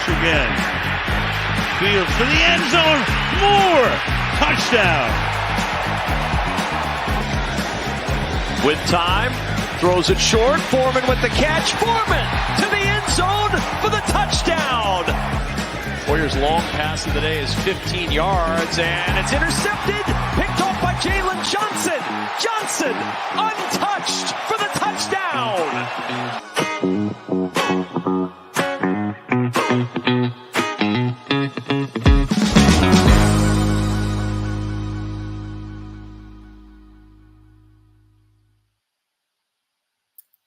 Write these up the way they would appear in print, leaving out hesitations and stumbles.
Again. Fields for the end zone. Moore. Touchdown. With time. Throws it short. Foreman with the catch. Foreman to the end zone for the touchdown. Warriors' long pass of the day is 15 yards, and it's intercepted. Picked off by Jalen Johnson. Johnson untouched for the touchdown.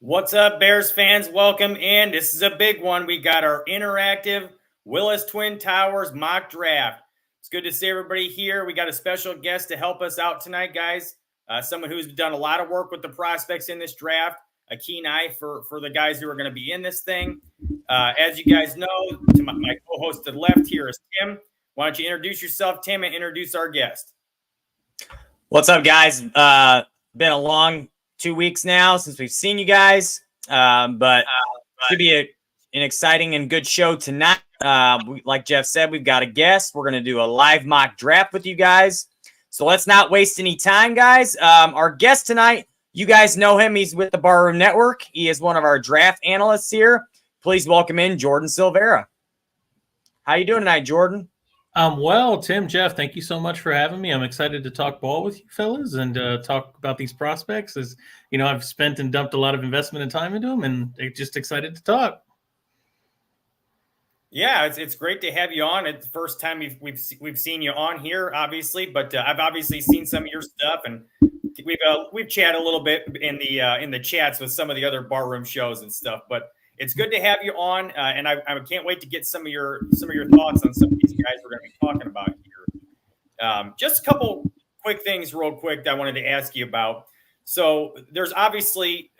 What's up, Bears fans? Welcome in. This is a big one. We got our interactive Willis Twin Towers mock draft. It's good to see everybody here. We got a special guest to help us out tonight, guys. Someone who's done a lot of work with the prospects in this draft, a keen eye for the guys who are going to be in this thing. As you guys know, to my co-host to the left here is Tim. Why don't you introduce yourself, Tim, and introduce our guest? What's up, guys? Been a long 2 weeks now since we've seen you guys, but should be an exciting and good show tonight. Like Jeff said, we've got a guest. We're going to do a live mock draft with you guys. So let's not waste any time, guys. Our guest tonight, you guys know him. He's with the Barroom Network. He is one of our draft analysts here. Please welcome in Jordan Silveira. How you doing tonight, Jordan? Well, Tim, Jeff, thank you so much for having me. I'm excited to talk ball with you fellas and talk about these prospects. As you know, I've spent and dumped a lot of investment and time into them, and just excited to talk. Yeah, it's great to have you on. It's the first time we've seen you on here, obviously, but I've obviously seen some of your stuff, and we've chatted a little bit in the chats with some of the other barroom shows and stuff. But it's good to have you on, and I can't wait to get some of your thoughts on some of these guys we're going to be talking about here. Just a couple quick things real quick that I wanted to ask you about. So there's obviously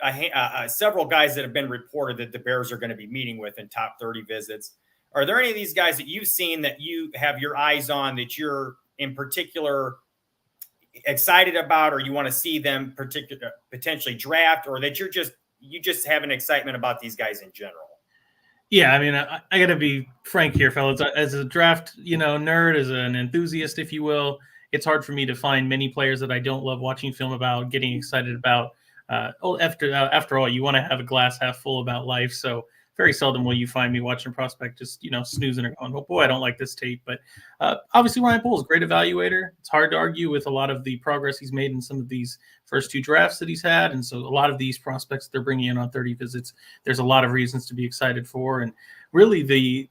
several guys that have been reported that the Bears are going to be meeting with in top 30 visits. Are there any of these guys that you've seen that you have your eyes on that you're in particular excited about, or you want to see them potentially draft, or that you just have an excitement about these guys in general? Yeah, I mean, I got to be frank here, fellas. As a draft, nerd, as an enthusiast, if you will, it's hard for me to find many players that I don't love watching film about, getting excited about. After all, you want to have a glass half full about life. So very seldom will you find me watching a prospect just, snoozing or going, oh boy, I don't like this tape. But obviously Ryan Poles, great evaluator. It's hard to argue with a lot of the progress he's made in some of these first two drafts that he's had. And so a lot of these prospects they're bringing in on 30 visits, there's a lot of reasons to be excited for. And really the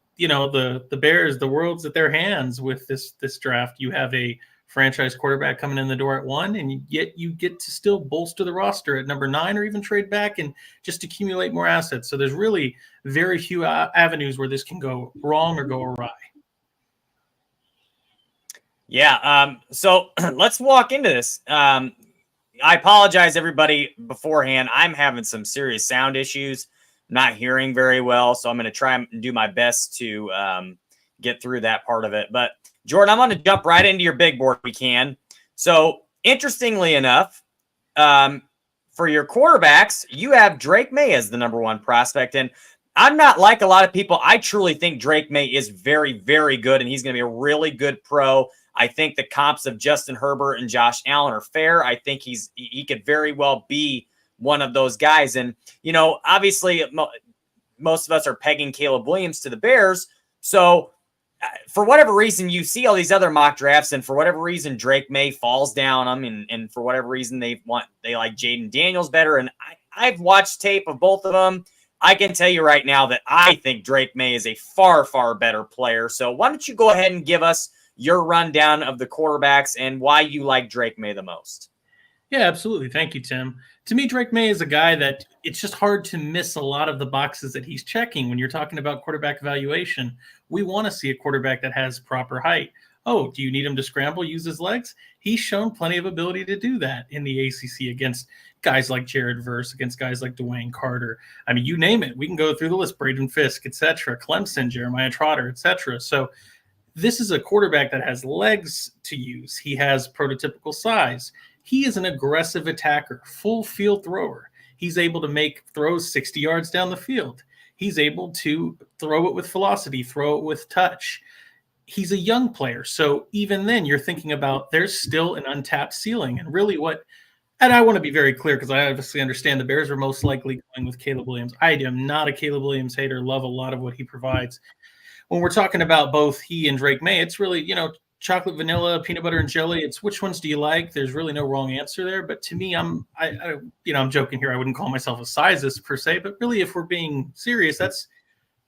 Bears, the world's at their hands with this draft. You have a franchise quarterback coming in the door at 1, and yet you get to still bolster the roster at number 9 or even trade back and just accumulate more assets. So there's really very few avenues where this can go wrong or go awry. Yeah. So let's walk into this. I apologize, everybody, beforehand. I'm having some serious sound issues, not hearing very well. So I'm going to try and do my best to get through that part of it. But Jordan, I'm going to jump right into your big board if we can. So interestingly enough, for your quarterbacks, you have Drake May as the number 1 prospect. And I'm not like a lot of people. I truly think Drake May is very, very good, and he's going to be a really good pro. I think the comps of Justin Herbert and Josh Allen are fair. I think he could very well be one of those guys. And, obviously most of us are pegging Caleb Williams to the Bears. So for whatever reason, you see all these other mock drafts, and for whatever reason, Drake May falls down on them, and for whatever reason, they like Jaden Daniels better. And I've watched tape of both of them. I can tell you right now that I think Drake May is a far, far better player. So why don't you go ahead and give us your rundown of the quarterbacks and why you like Drake May the most? Yeah, absolutely. Thank you, Tim. To me, Drake May is a guy that it's just hard to miss a lot of the boxes that he's checking when you're talking about quarterback evaluation. We want to see a quarterback that has proper height. Oh, do you need him to scramble, use his legs? He's shown plenty of ability to do that in the ACC against guys like Jared Verse, against guys like Dwayne Carter. I mean, you name it. We can go through the list, Braden Fisk, etc., Clemson, Jeremiah Trotter, etc. So this is a quarterback that has legs to use. He has prototypical size. He is an aggressive attacker, full field thrower. He's able to make throws 60 yards down the field. He's able to throw it with velocity, throw it with touch. He's a young player. So even then you're thinking about there's still an untapped ceiling. And really and I want to be very clear because I obviously understand the Bears are most likely going with Caleb Williams. I am not a Caleb Williams hater, love a lot of what he provides. When we're talking about both he and Drake May, it's really, chocolate, vanilla, peanut butter, and jelly. It's which ones do you like? There's really no wrong answer there. But to me, I'm joking here. I wouldn't call myself a sizist per se, but really, if we're being serious, that's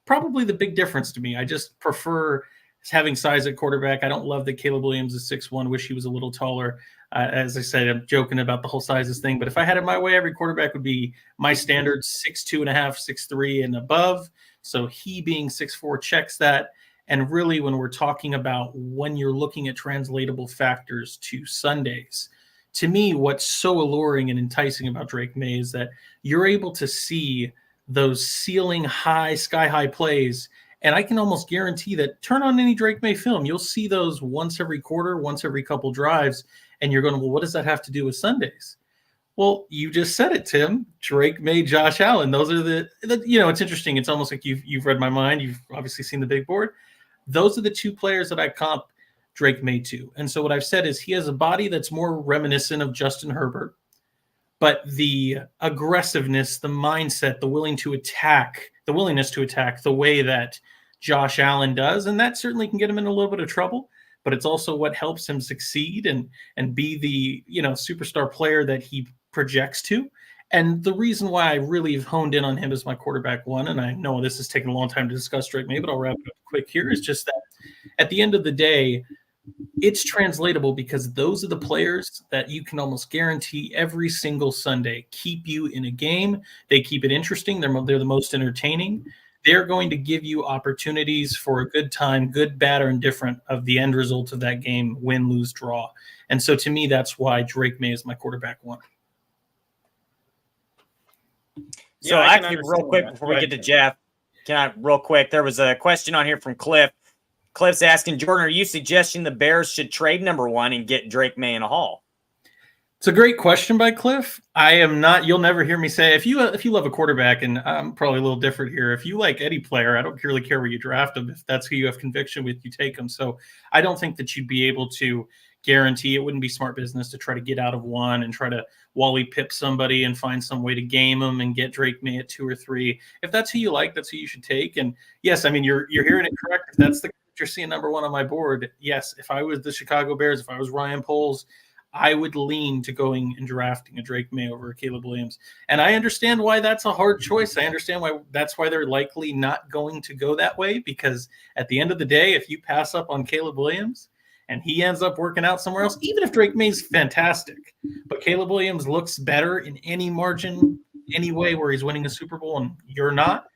probably the big difference to me. I just prefer having size at quarterback. I don't love that Caleb Williams is 6'1". Wish he was a little taller. As I said, I'm joking about the whole sizes thing. But if I had it my way, every quarterback would be my standard 6'2.5", 6'3", and above. So he being 6'4" checks that. And really, when we're talking about when you're looking at translatable factors to Sundays, to me, what's so alluring and enticing about Drake May is that you're able to see those ceiling high, sky high plays. And I can almost guarantee that turn on any Drake May film, you'll see those once every quarter, once every couple drives. And you're going, well, what does that have to do with Sundays? Well, you just said it, Tim. Drake May, Josh Allen. Those are it's interesting. It's almost like you've read my mind. You've obviously seen the big board. Those are the two players that I comp Drake May to. And so what I've said is he has a body that's more reminiscent of Justin Herbert, but the aggressiveness, the mindset, the willingness to attack the way that Josh Allen does, and that certainly can get him in a little bit of trouble, but it's also what helps him succeed and be the, superstar player that he projects to. And the reason why I really have honed in on him as my quarterback one, and I know this is taking a long time to discuss Drake May, but I'll wrap it up quick here, is just that at the end of the day, it's translatable because those are the players that you can almost guarantee every single Sunday keep you in a game. They keep it interesting. They're the most entertaining. They're going to give you opportunities for a good time, good, bad, or indifferent of the end result of that game, win, lose, draw. And so to me, that's why Drake May is my quarterback one. So actually, real quick before we get to Jeff, real quick, there was a question on here from Cliff. Cliff's asking, Jordan, are you suggesting the Bears should trade number one and get Drake May in a haul? It's a great question by Cliff. I am not. You'll never hear me say if you love a quarterback, and I'm probably a little different here. If you like any player, I don't really care where you draft them. If that's who you have conviction with, you take them. So I don't think that you'd be able to guarantee. It wouldn't be smart business to try to get out of one and try to Wally Pip somebody and find some way to game them and get Drake May at 2 or 3. If that's who you like, that's who you should take. And yes, I mean you're hearing it correct. If that's the you're seeing number one on my board, yes. If I was the Chicago Bears, if I was Ryan Poles, I would lean to going and drafting a Drake May over a Caleb Williams. And I understand why that's a hard choice. I understand why they're likely not going to go that way, because at the end of the day, if you pass up on Caleb Williams and he ends up working out somewhere else, even if Drake May's fantastic, but Caleb Williams looks better in any margin, any way where he's winning a Super Bowl and you're not,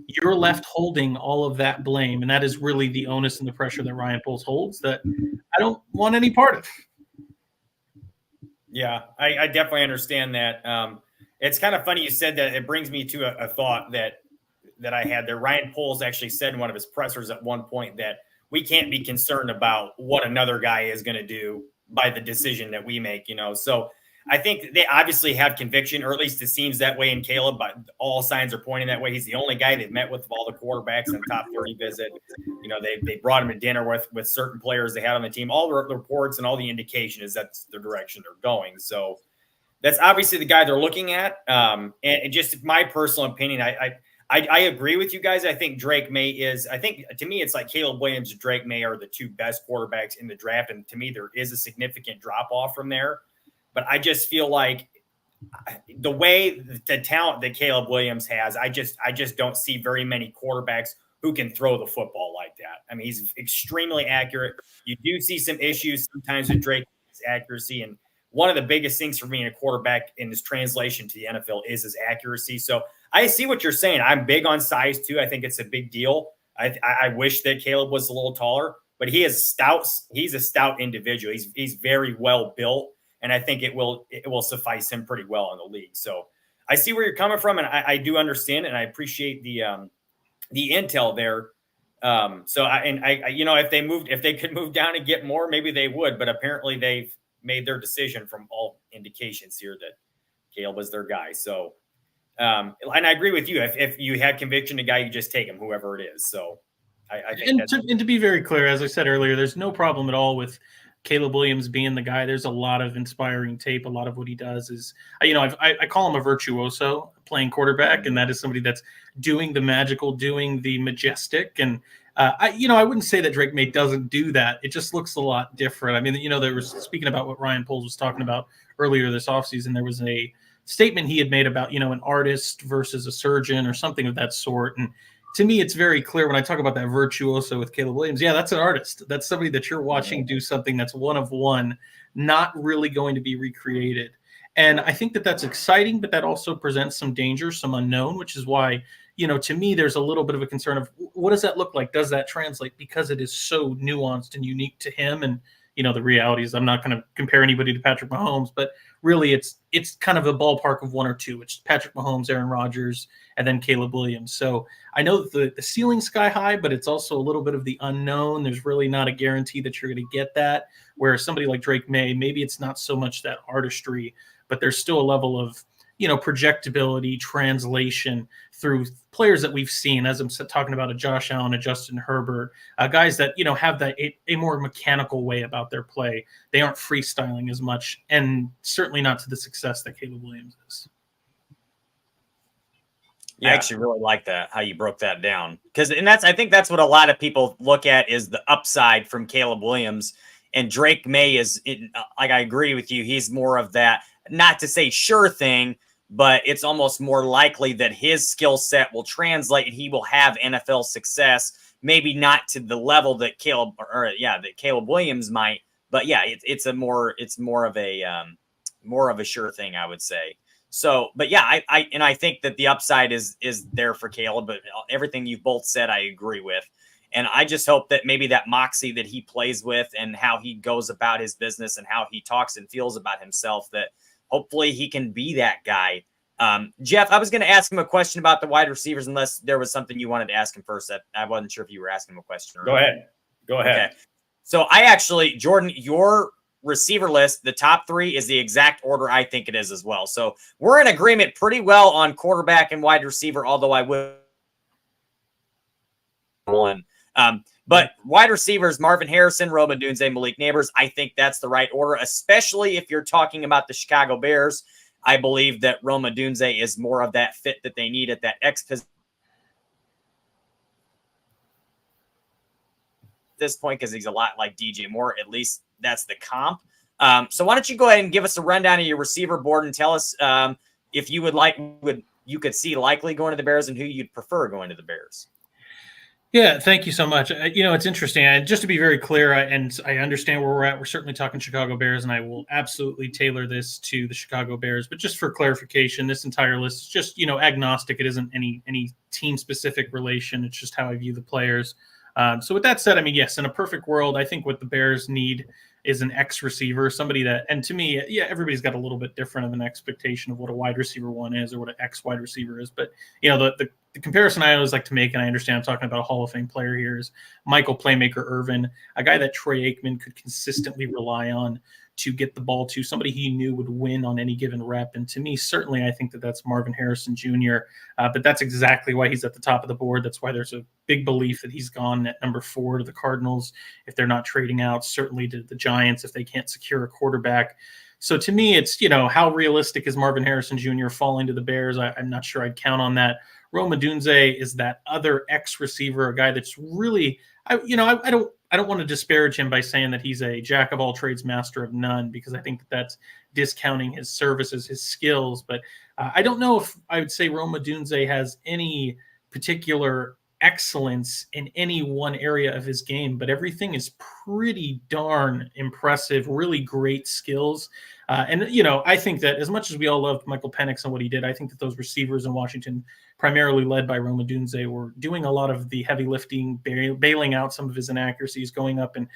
you're left holding all of that blame. And that is really the onus and the pressure that Ryan Poles holds that I don't want any part of. Yeah, I definitely understand that. It's kind of funny you said that. It brings me to a thought that I had there. Ryan Poles actually said in one of his pressers at one point that we can't be concerned about what another guy is going to do by the decision that we make, So I think they obviously have conviction, or at least it seems that way in Caleb, but all signs are pointing that way. He's the only guy they've met with all the quarterbacks in top 30 visit. They brought him to dinner with certain players they had on the team. All the reports and all the indication is that's the direction they're going. So that's obviously the guy they're looking at. And just my personal opinion, I agree with you guys. I think Drake May to me, it's like Caleb Williams and Drake May are the two best quarterbacks in the draft. And to me, there is a significant drop off from there. But I just feel like the way the talent that Caleb Williams has, I just don't see very many quarterbacks who can throw the football like that. I mean, he's extremely accurate. You do see some issues sometimes with Drake's accuracy. And one of the biggest things for me in a quarterback in his translation to the NFL is his accuracy. So I see what you're saying. I'm big on size too. I think it's a big deal. I wish that Caleb was a little taller. but he is stout. He's a stout individual. He's very well built, and I think it will suffice him pretty well in the league. So I see where you're coming from, and I do understand it, and I appreciate the intel there. So I if they could move down and get more, maybe they would, but apparently they've made their decision from all indications here that Caleb was their guy. So, and I agree with you. If you had conviction, a guy, you just take him, whoever it is. So I think and to be very clear, as I said earlier, there's no problem at all with Caleb Williams being the guy. There's a lot of inspiring tape. A lot of what he does is, I call him a virtuoso playing quarterback, and that is somebody that's doing the magical, doing the majestic. And I wouldn't say that Drake May doesn't do that. It just looks a lot different. I mean, there was, speaking about what Ryan Poles was talking about earlier this offseason, there was a statement he had made about, an artist versus a surgeon or something of that sort. And to me, it's very clear when I talk about that virtuoso with Caleb Williams. Yeah, that's an artist. That's somebody that you're watching do something that's one of one, not really going to be recreated. And I think that that's exciting, but that also presents some danger, some unknown, which is why, to me, there's a little bit of a concern of what does that look like? Does that translate? Because it is so nuanced and unique to him. And, the reality is I'm not going to compare anybody to Patrick Mahomes, but really it's kind of a ballpark of one or two. It's Patrick Mahomes, Aaron Rodgers, and then Caleb Williams. So I know that the ceiling's sky high, but it's also a little bit of the unknown. There's really not a guarantee that you're going to get that. Whereas somebody like Drake May, maybe it's not so much that artistry, but there's still a level of, projectability, translation through players that we've seen, as I'm talking about a Josh Allen, a Justin Herbert, guys that, have that a more mechanical way about their play. They aren't freestyling as much, and certainly not to the success that Caleb Williams is. Yeah. I actually really like that, how you broke that down. I think that's what a lot of people look at is the upside from Caleb Williams. And Drake May I agree with you. He's more of that, not to say sure thing, but it's almost more likely that his skill set will translate and he will have NFL success. Maybe not to the level that Caleb Williams might, but yeah, it's more of a sure thing, I would say. So, but yeah, I think that the upside is there for Caleb, but everything you've both said, I agree with. And I just hope that maybe that moxie that he plays with and how he goes about his business and how he talks and feels about himself, that hopefully he can be that guy. Jeff, I was going to ask him a question about the wide receivers, unless there was something you wanted to ask him first. I wasn't sure if you were asking him a question. Go ahead. Okay. So Jordan, your receiver list, the top three is the exact order I think it is as well. So we're in agreement pretty well on quarterback and wide receiver, although I would one. But wide receivers, Marvin Harrison, Rome Odunze, Malik Neighbors, I think that's the right order, especially if you're talking about the Chicago Bears. I believe that Rome Odunze is more of that fit that they need at that X position at this point, because he's a lot like DJ Moore. At least that's the comp. So why don't you go ahead and give us a rundown of your receiver board and tell us if you you could see likely going to the Bears and who you'd prefer going to the Bears. Yeah, thank you so much. It's interesting. Just to be very clear, and I understand where we're at. We're certainly talking Chicago Bears, and I will absolutely tailor this to the Chicago Bears. But just for clarification, this entire list is just, agnostic. It isn't any team-specific relation. It's just how I view the players. So with that said, yes, in a perfect world, I think what the Bears need is an X receiver, somebody that, and to me, yeah, everybody's got a little bit different of an expectation of what a wide receiver one is or what an X wide receiver is. But, the comparison I always like to make, and I understand I'm talking about a Hall of Fame player here, is Michael Playmaker Irvin, a guy that Troy Aikman could consistently rely on to get the ball to, somebody he knew would win on any given rep. And to me, certainly, I think that that's Marvin Harrison Jr., but that's exactly why he's at the top of the board. That's why there's a big belief that he's gone at number 4 to the Cardinals if they're not trading out, certainly to the Giants if they can't secure a quarterback. So to me, it's, how realistic is Marvin Harrison Jr. falling to the Bears? I'm not sure I'd count on that. Rome Odunze is that other X receiver, a guy that's really, I don't want to disparage him by saying that he's a jack of all trades, master of none, because I think that's discounting his services, his skills. But I don't know if I would say Rome Odunze has any particular excellence in any one area of his game, but everything is pretty darn impressive, really great skills. And, you know, I think that as much as we all loved Michael Penix and what he did, I think that those receivers in Washington, primarily led by Rome Odunze, were doing a lot of the heavy lifting, bailing out some of his inaccuracies, going up and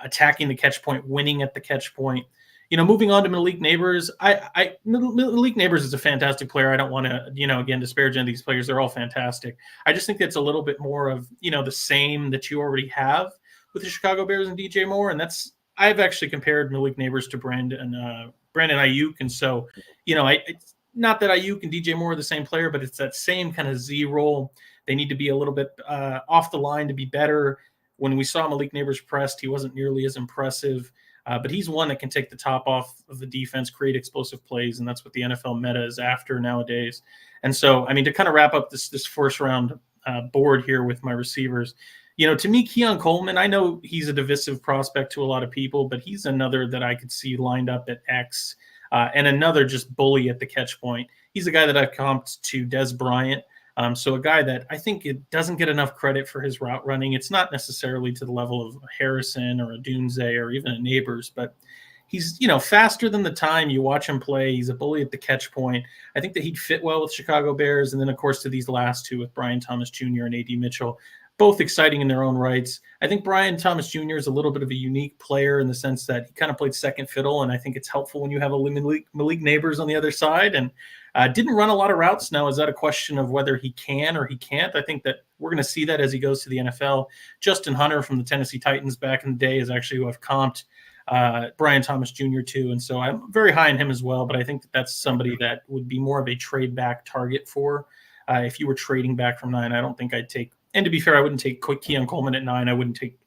attacking the catch point, winning at the catch point. You know, moving on to Malik Neighbors, Malik Neighbors is a fantastic player. I don't want to, you know, again, disparage any of these players. They're all fantastic. I just think that's a little bit more of, you know, the same that you already have with the Chicago Bears and DJ Moore. And I've actually compared Malik Neighbors to Brandon Ayuk. And so, you know, it's not that Ayuk and DJ Moore are the same player, but it's that same kind of Z role. They need to be a little bit off the line to be better. When we saw Malik Neighbors pressed, he wasn't nearly as impressive. But he's one that can take the top off of the defense, create explosive plays, and that's what the NFL meta is after nowadays. And so, I mean, to kind of wrap up this first round board here with my receivers, you know, to me, Keon Coleman, I know he's a divisive prospect to a lot of people, but he's another that I could see lined up at X, and another just bully at the catch point. He's a guy that I've comped to Des Bryant. So a guy that I think it doesn't get enough credit for his route running. It's not necessarily to the level of Harrison or a Dunze or even a Neighbors, but he's, you know, faster than the time you watch him play. He's a bully at the catch point. I think that he'd fit well with Chicago Bears. And then, of course, to these last two with Brian Thomas Jr. and A.D. Mitchell, both exciting in their own rights. I think Brian Thomas Jr. is a little bit of a unique player in the sense that he kind of played second fiddle, and I think it's helpful when you have a Malik Neighbors on the other side. And didn't run a lot of routes. Now, is that a question of whether he can or he can't? I think that we're going to see that as he goes to the NFL. Justin Hunter from the Tennessee Titans back in the day is actually who I've comped Brian Thomas Jr. to. And so I'm very high on him as well, but I think that that's somebody that would be more of a trade back target for. If you were trading back from 9, I don't think I'd take, and to be fair, I wouldn't take Keon Coleman at 9. I wouldn't take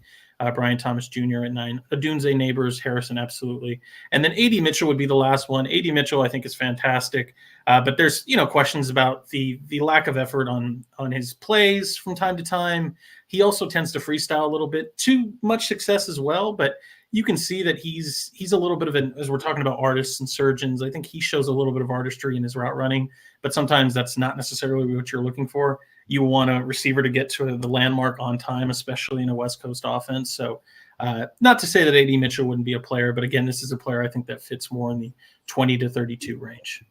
Brian Thomas Jr. at 9. Odunze, Neighbors, Harrison, absolutely. And then A.D. Mitchell would be the last one. A.D. Mitchell, I think, is fantastic. But there's, you know, questions about the lack of effort on his plays from time to time. He also tends to freestyle a little bit. Too much success as well, but you can see that he's a little bit of an, as we're talking about artists and surgeons, I think he shows a little bit of artistry in his route running, but sometimes that's not necessarily what you're looking for. You want a receiver to get to the landmark on time, especially in a West Coast offense. So not to say that A.D. Mitchell wouldn't be a player, but again, this is a player I think that fits more in the 20 to 32 range.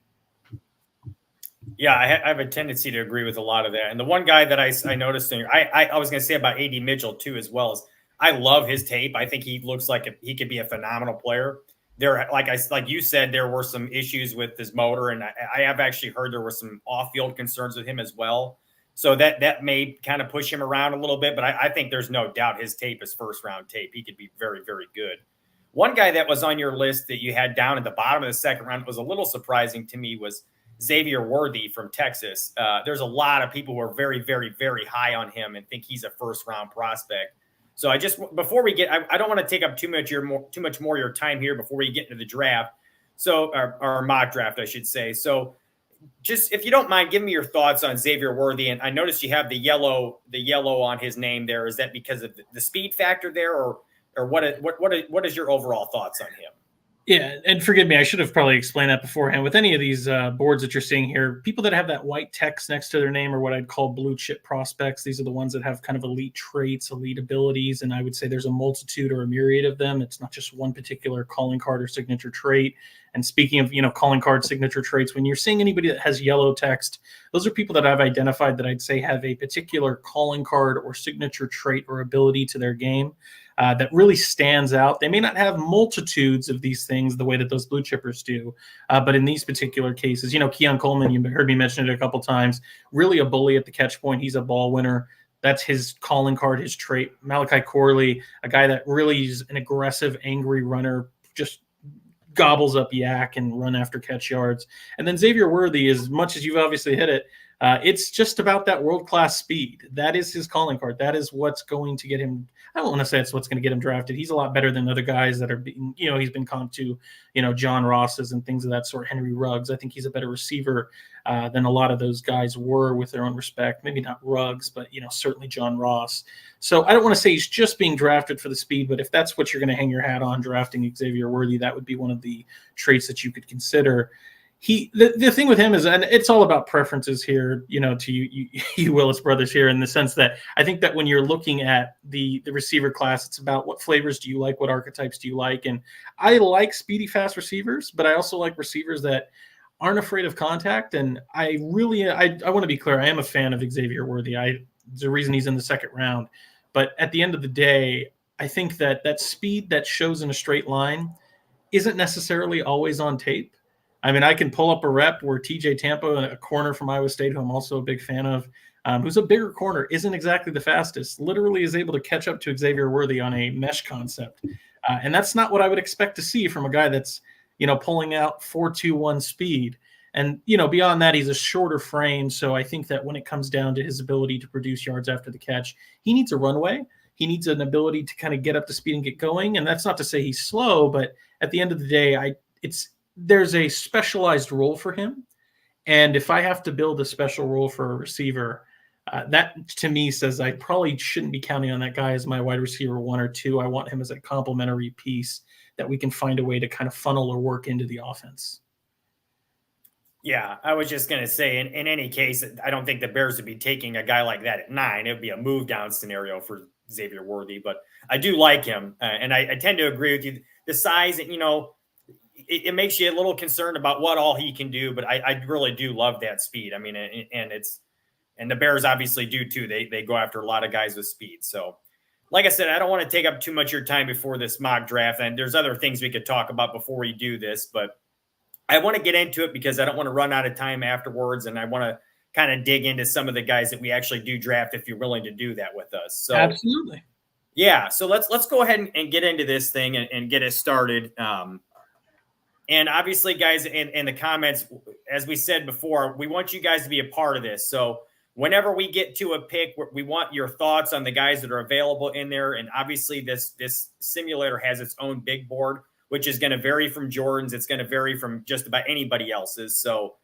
Yeah, I have a tendency to agree with a lot of that. And the one guy that I noticed, I was going to say about A.D. Mitchell too, as well, is I love his tape. I think he looks like he could be a phenomenal player. There, like you said, there were some issues with his motor, and I have actually heard there were some off-field concerns with him as well. So that may kind of push him around a little bit, but I think there's no doubt his tape is first-round tape. He could be very, very good. One guy that was on your list that you had down at the bottom of the second round was a little surprising to me was Xavier Worthy from Texas. There's a lot of people who are very, very, very high on him and think he's a first-round prospect. So before we get, I don't want to take up too much more of your time here before we get into the draft. So, our mock draft, I should say. So, just if you don't mind, give me your thoughts on Xavier Worthy. And I noticed you have the yellow on his name there. Is that because of the speed factor there, or what is your overall thoughts on him? Yeah, and forgive me, I should have probably explained that beforehand. With any of these boards that you're seeing here, people that have that white text next to their name are what I'd call blue chip prospects. These are the ones that have kind of elite traits, elite abilities, and I would say there's a multitude or a myriad of them. It's not just one particular calling card or signature trait. And speaking of, calling card signature traits, when you're seeing anybody that has yellow text, those are people that I've identified that I'd say have a particular calling card or signature trait or ability to their game that really stands out. They may not have multitudes of these things the way that those blue chippers do, but in these particular cases, Keon Coleman, you heard me mention it a couple times, really a bully at the catch point. He's a ball winner. That's his calling card, his trait. Malachi Corley, a guy that really is an aggressive, angry runner, just gobbles up yak and run after catch yards. And then Xavier Worthy, as much as you've obviously hit it, it's just about that world-class speed. That is his calling card. That is what's going to get him. I don't want to say it's what's going to get him drafted. He's a lot better than other guys that are being, he's been comped to, John Rosses and things of that sort, Henry Ruggs. I think he's a better receiver than a lot of those guys were with their own respect. Maybe not Ruggs, but, certainly John Ross. So I don't want to say he's just being drafted for the speed, but if that's what you're going to hang your hat on, drafting Xavier Worthy, that would be one of the traits that you could consider. the thing with him is, and it's all about preferences here, to you Willis brothers here, in the sense that I think that when you're looking at the receiver class, it's about what flavors do you like, what archetypes do you like. And I like speedy, fast receivers, but I also like receivers that aren't afraid of contact. And I want to be clear, I am a fan of Xavier Worthy. There's a reason he's in the second round. But at the end of the day, I think that speed that shows in a straight line isn't necessarily always on tape. I mean, I can pull up a rep where TJ Tampa, a corner from Iowa State, who I'm also a big fan of, who's a bigger corner, isn't exactly the fastest, literally is able to catch up to Xavier Worthy on a mesh concept. And that's not what I would expect to see from a guy that's, pulling out 4.21 speed. And, beyond that, he's a shorter frame. So I think that when it comes down to his ability to produce yards after the catch, he needs a runway. He needs an ability to kind of get up to speed and get going. And that's not to say he's slow, but at the end of the day, there's a specialized role for him. And if I have to build a special role for a receiver, that to me says I probably shouldn't be counting on that guy as my wide receiver 1 or 2. I want him as a complementary piece that we can find a way to kind of funnel or work into the offense. Yeah, I was just going to say, in any case, I don't think the Bears would be taking a guy like that at 9. It would be a move down scenario for Xavier Worthy, but I do like him. And I tend to agree with you. The size, it makes you a little concerned about what all he can do, but I really do love that speed. I mean, and the Bears obviously do too. They go after a lot of guys with speed. So like I said, I don't want to take up too much of your time before this mock draft. And there's other things we could talk about before we do this, but I want to get into it because I don't want to run out of time afterwards. And I want to kind of dig into some of the guys that we actually do draft if you're willing to do that with us. So absolutely. Yeah. So let's go ahead and get into this thing and get it started. And obviously, guys, in the comments, as we said before, we want you guys to be a part of this. So whenever we get to a pick, we want your thoughts on the guys that are available in there. And obviously, this simulator has its own big board, which is going to vary from Jordan's. It's going to vary from just about anybody else's. So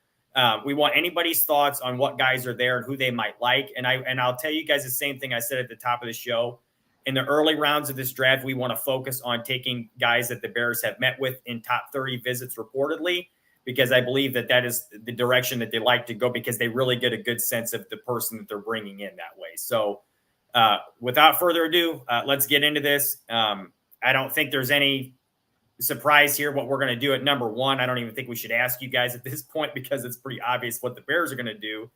we want anybody's thoughts on what guys are there and who they might like. And I'll tell you guys the same thing I said at the top of the show. In the early rounds of this draft, we want to focus on taking guys that the Bears have met with in top 30 visits reportedly, because I believe that is the direction that they like to go, because they really get a good sense of the person that they're bringing in that way. So without further ado, let's get into this. I don't think there's any surprise here what we're going to do at number 1. I don't even think we should ask you guys at this point, because it's pretty obvious what the Bears are going to do.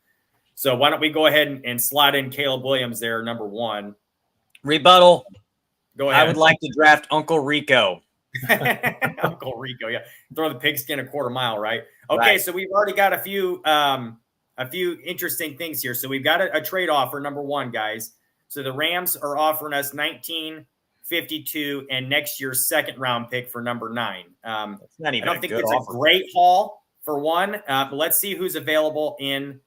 So why don't we go ahead and slot in Caleb Williams there, number 1. Rebuttal. Go ahead. I would like to draft Uncle Rico. Uncle Rico, yeah. Throw the pigskin a quarter mile, right? Okay, Right. So we've already got a few interesting things here. So we've got a trade offer, number 1, guys. So the Rams are offering us 1952 and next year's second round pick for number 9. That's not even I don't think good it's offer. a great haul for one, but let's see who's available in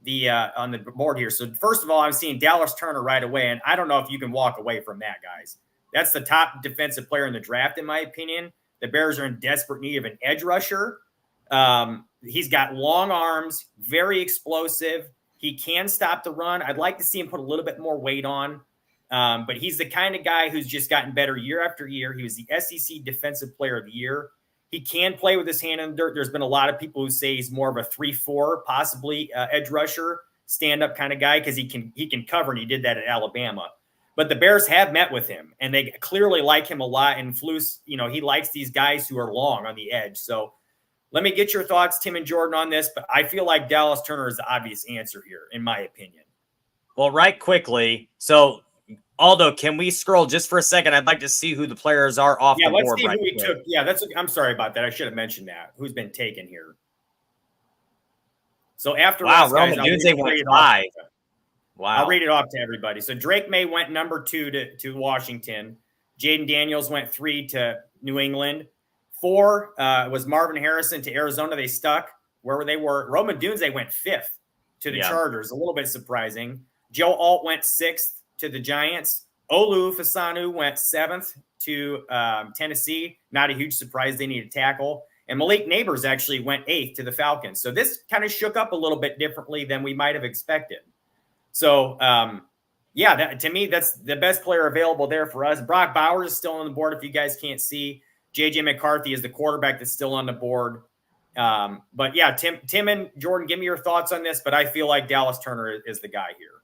the on the board here. So first of all, I'm seeing Dallas Turner right away, and I don't know if you can walk away from that, guys. That's the top defensive player in the draft, in my opinion. The Bears are in desperate need of an edge rusher. He's got long arms, very explosive. He can stop the run. I'd like to see him put a little bit more weight on, but he's the kind of guy who's just gotten better year after year. He was the SEC Defensive Player of the Year. He can play with his hand in the dirt. There's been a lot of people who say he's more of a 3-4, possibly edge rusher, stand-up kind of guy, because he can cover, and he did that at Alabama. But the Bears have met with him, and they clearly like him a lot. And Flus, he likes these guys who are long on the edge. So let me get your thoughts, Tim and Jordan, on this. But I feel like Dallas Turner is the obvious answer here, in my opinion. Well, right quickly. So, Aldo, can we scroll just for a second? I'd like to see who the players are off the board. Let's see right who we quick. took. Yeah, I'm sorry about that. I should have mentioned that. Who's been taken here? So after Roman Dunze went 5. Wow. I'll read it off to everybody. So Drake May went number 2 to Washington. Jaden Daniels went 3 to New England. 4 was Marvin Harrison to Arizona. They stuck where they were. Roman Dunze went 5th to the Chargers. A little bit surprising. Joe Alt went 6th to the Giants. Olu Fasanu went 7th to Tennessee. Not a huge surprise. They need a tackle. And Malik Neighbors actually went 8th to the Falcons. So this kind of shook up a little bit differently than we might have expected. So, to me, that's the best player available there for us. Brock Bowers is still on the board if you guys can't see. J.J. McCarthy is the quarterback that's still on the board. But yeah, Tim and Jordan, give me your thoughts on this. But I feel like Dallas Turner is the guy here.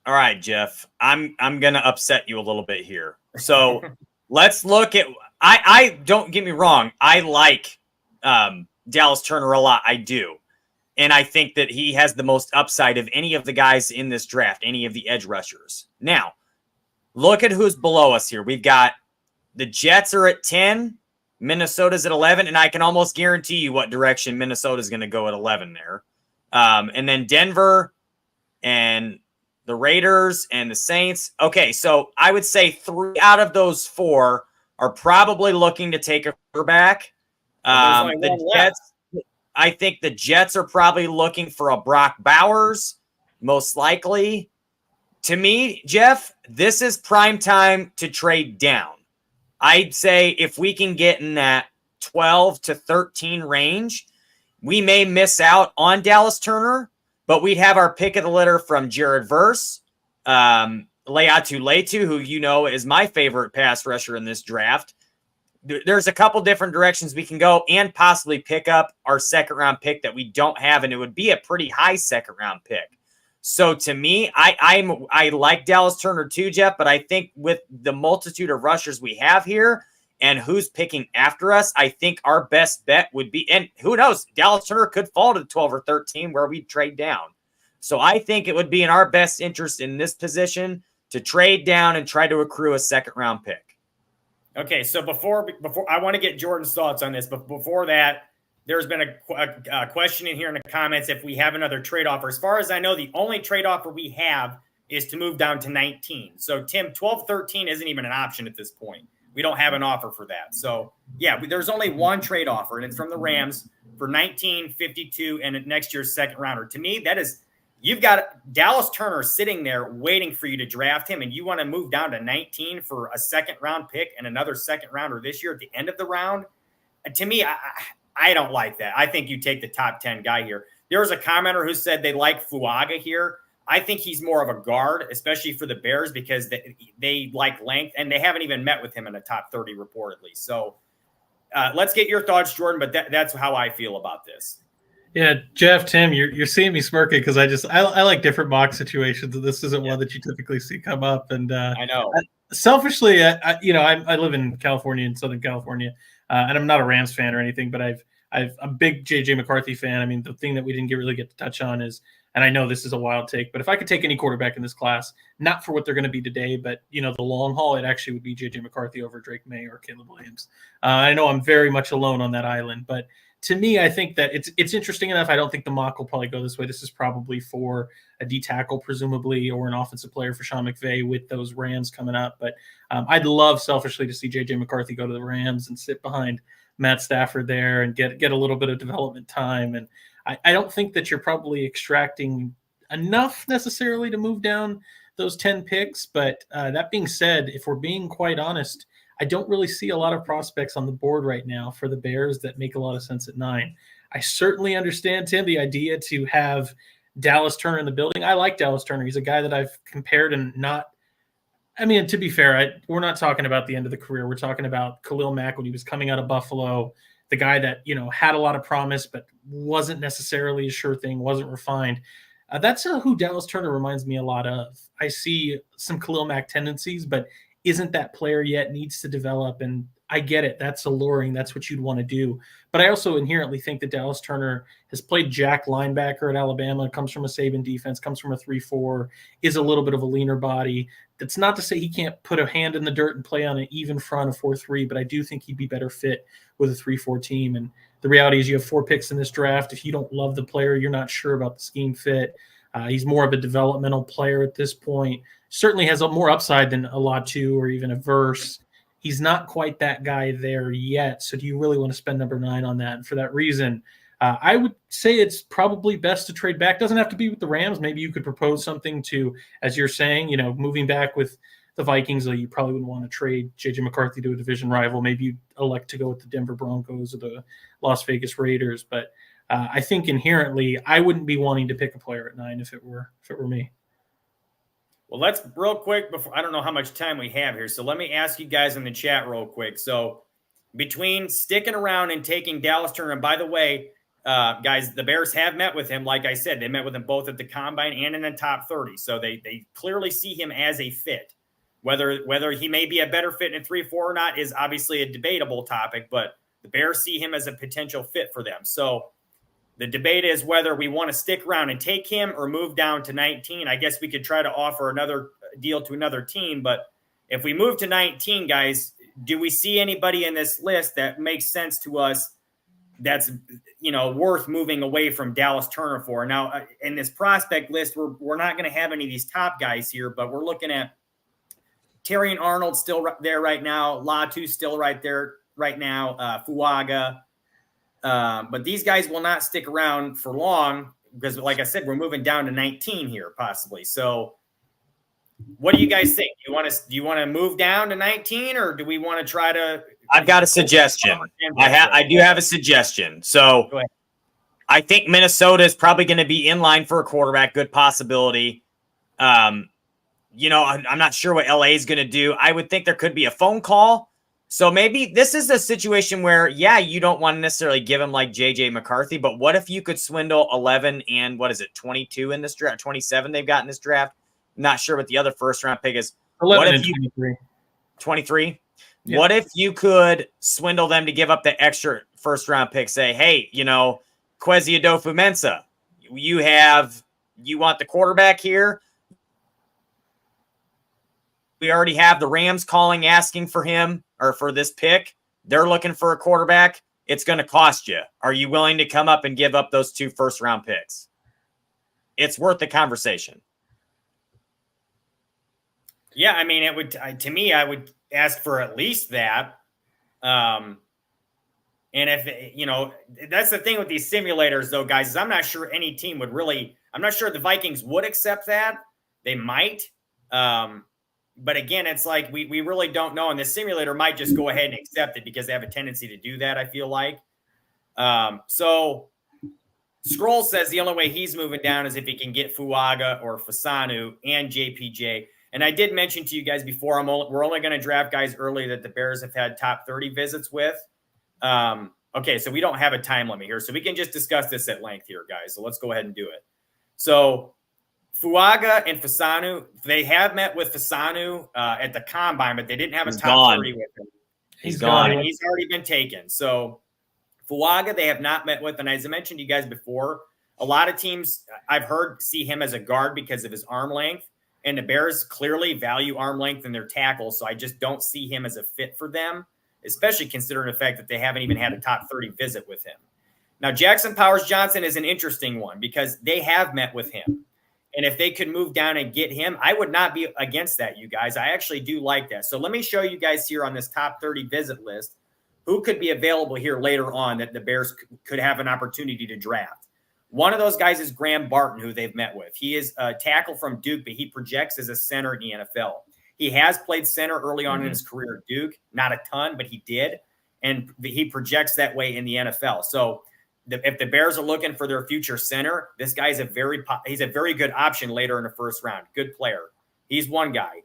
All right, Jeff, I'm going to upset you a little bit here. So let's look at. I don't get me wrong. I like Dallas Turner a lot. I do. And I think that he has the most upside of any of the guys in this draft, any of the edge rushers. Now, look at who's below us here. We've got the Jets are at 10, Minnesota's at 11, and I can almost guarantee you what direction Minnesota's going to go at 11 there. And then Denver and the Raiders and the Saints. Okay, so I would say 3 out of those 4 are probably looking to take a quarterback. The Jets. I think the Jets are probably looking for a Brock Bowers, most likely. To me, Jeff, this is prime time to trade down. I'd say if we can get in that 12 to 13 range, we may miss out on Dallas Turner, but we'd have our pick of the litter from Jared Verse, Leatu Leatu, who you know is my favorite pass rusher in this draft. There's a couple different directions we can go and possibly pick up our second round pick that we don't have, and it would be a pretty high second round pick. So to me, I like Dallas Turner too, Jeff, but I think with the multitude of rushers we have here and who's picking after us, I think our best bet would be, and who knows, Dallas Turner could fall to 12 or 13 where we trade down. So I think it would be in our best interest in this position to trade down and try to accrue a second round pick. Okay, so before I want to get Jordan's thoughts on this, but before that, there's been a question in here in the comments if we have another trade offer. As far as I know, the only trade offer we have is to move down to 19. So, Tim, 12, 13 isn't even an option at this point. We don't have an offer for that. So, yeah, there's only one trade offer, and it's from the Rams for 19, 52, and next year's second rounder. To me, that is – you've got Dallas Turner sitting there waiting for you to draft him, and you want to move down to 19 for a second-round pick and another second-rounder this year at the end of the round. To me, I don't like that. I think you take the top 10 guy here. There was a commenter who said they like Fuaga here. I think he's more of a guard, especially for the Bears, because they like length, and they haven't even met with him in a top 30 reportedly. So let's get your thoughts, Jordan, but that's how I feel about this. Yeah, Jeff, Tim, you're seeing me smirking because I like different mock situations, and this isn't one that you typically see come up. And I know. Selfishly, I live in California, in Southern California, and I'm not a Rams fan or anything, but I'm a big JJ McCarthy fan. I mean, the thing that we didn't really get to touch on is, and I know this is a wild take, but if I could take any quarterback in this class, not for what they're going to be today, but the long haul, it actually would be JJ McCarthy over Drake May or Caleb Williams. I know I'm very much alone on that island, but to me, I think that it's interesting enough. I don't think the mock will probably go this way. This is probably for a D tackle, presumably, or an offensive player for Sean McVay with those Rams coming up. But I'd love selfishly to see J.J. McCarthy go to the Rams and sit behind Matt Stafford there and get a little bit of development time. And I don't think that you're probably extracting enough necessarily to move down those 10 picks. But that being said, if we're being quite honest, I don't really see a lot of prospects on the board right now for the Bears that make a lot of sense at 9. I certainly understand, Tim, the idea to have Dallas Turner in the building. I like Dallas Turner. He's a guy that I've compared and not – I mean, to be fair, we're not talking about the end of the career. We're talking about Khalil Mack when he was coming out of Buffalo, the guy that, had a lot of promise but wasn't necessarily a sure thing, wasn't refined. That's who Dallas Turner reminds me a lot of. I see some Khalil Mack tendencies, but – isn't that player yet, needs to develop. And I get it. That's alluring. That's what you'd want to do. But I also inherently think that Dallas Turner has played jack linebacker at Alabama, comes from a Saban defense, comes from a 3-4, is a little bit of a leaner body. That's not to say he can't put a hand in the dirt and play on an even front of 4-3, but I do think he'd be better fit with a 3-4 team. And the reality is you have 4 picks in this draft. If you don't love the player, you're not sure about the scheme fit. He's more of a developmental player at this point. Certainly has a more upside than a Latu or even a Verse. He's not quite that guy there yet. So do you really want to spend number 9 on that? And for that reason, I would say it's probably best to trade back. Doesn't have to be with the Rams. Maybe you could propose something to, as you're saying, moving back with the Vikings. You probably wouldn't want to trade J.J. McCarthy to a division rival. Maybe you'd elect to go with the Denver Broncos or the Las Vegas Raiders. But I think inherently I wouldn't be wanting to pick a player at 9 if it were me. Well, let's real quick before, I don't know how much time we have here. So let me ask you guys in the chat real quick. So between sticking around and taking Dallas Turner, and by the way, guys, the Bears have met with him. Like I said, they met with him both at the combine and in the top 30. So they clearly see him as a fit. Whether he may be a better fit in 3-4 or not is obviously a debatable topic, but the Bears see him as a potential fit for them. So the debate is whether we want to stick around and take him or move down to 19. I guess we could try to offer another deal to another team, but if we move to 19, guys, do we see anybody in this list that makes sense to us that's, worth moving away from Dallas Turner for? Now, in this prospect list, we're not going to have any of these top guys here, but we're looking at Terry and Arnold still there right now. Latu still right there right now. Fuaga. But these guys will not stick around for long because, like I said, we're moving down to 19 here possibly. So what do you guys think? Do you want to move down to 19, or do we want to try to? I've got a suggestion. I do have a suggestion. So I think Minnesota is probably going to be in line for a quarterback. Good possibility. I'm not sure what LA is going to do. I would think there could be a phone call. So maybe this is a situation where, you don't want to necessarily give him like JJ McCarthy, but what if you could swindle 11 and 22 in this draft, 27 they've got in this draft? Not sure what the other first round pick is. 11 and 23. 23? Yeah. What if you could swindle them to give up the extra first round pick? Say, hey, Kwesi Adofo-Mensah, you want the quarterback here? We already have the Rams calling, asking for him or for this pick. They're looking for a quarterback. It's going to cost you. Are you willing to come up and give up those 2 first round picks? It's worth the conversation. Yeah, I mean, it would. To me, I would ask for at least that. And if that's the thing with these simulators, though, guys, is I'm not sure any team would really. I'm not sure the Vikings would accept that. They might. But again, it's like we really don't know, and the simulator might just go ahead and accept it because they have a tendency to do that, I feel like. So Scroll says the only way he's moving down is if he can get Fuaga or Fasanu and JPJ. And I did mention to you guys before, we're only going to draft guys early that the Bears have had top 30 visits with. Okay, so we don't have a time limit here, so we can just discuss this at length here, guys. So let's go ahead and do it. So Fuaga and Fasanu, they have met with Fasanu at the combine, but they didn't have a top 30 with him. He's gone. And he's already been taken. So Fuaga, they have not met with. And as I mentioned to you guys before, a lot of teams I've heard see him as a guard because of his arm length. And the Bears clearly value arm length in their tackles. So I just don't see him as a fit for them, especially considering the fact that they haven't even had a top 30 visit with him. Now, Jackson Powers Johnson is an interesting one because they have met with him. And if they could move down and get him, I would not be against that, you guys. I actually do like that. So let me show you guys here on this top 30 visit list who could be available here later on that the Bears could have an opportunity to draft. One of those guys is Graham Barton, who they've met with. He is a tackle from Duke, but he projects as a center in the NFL. He has played center early on in his career at Duke. Not a ton, but he did. And he projects that way in the NFL. So if the Bears are looking for their future center, this guy is he's a very good option later in the first round. Good player. He's one guy.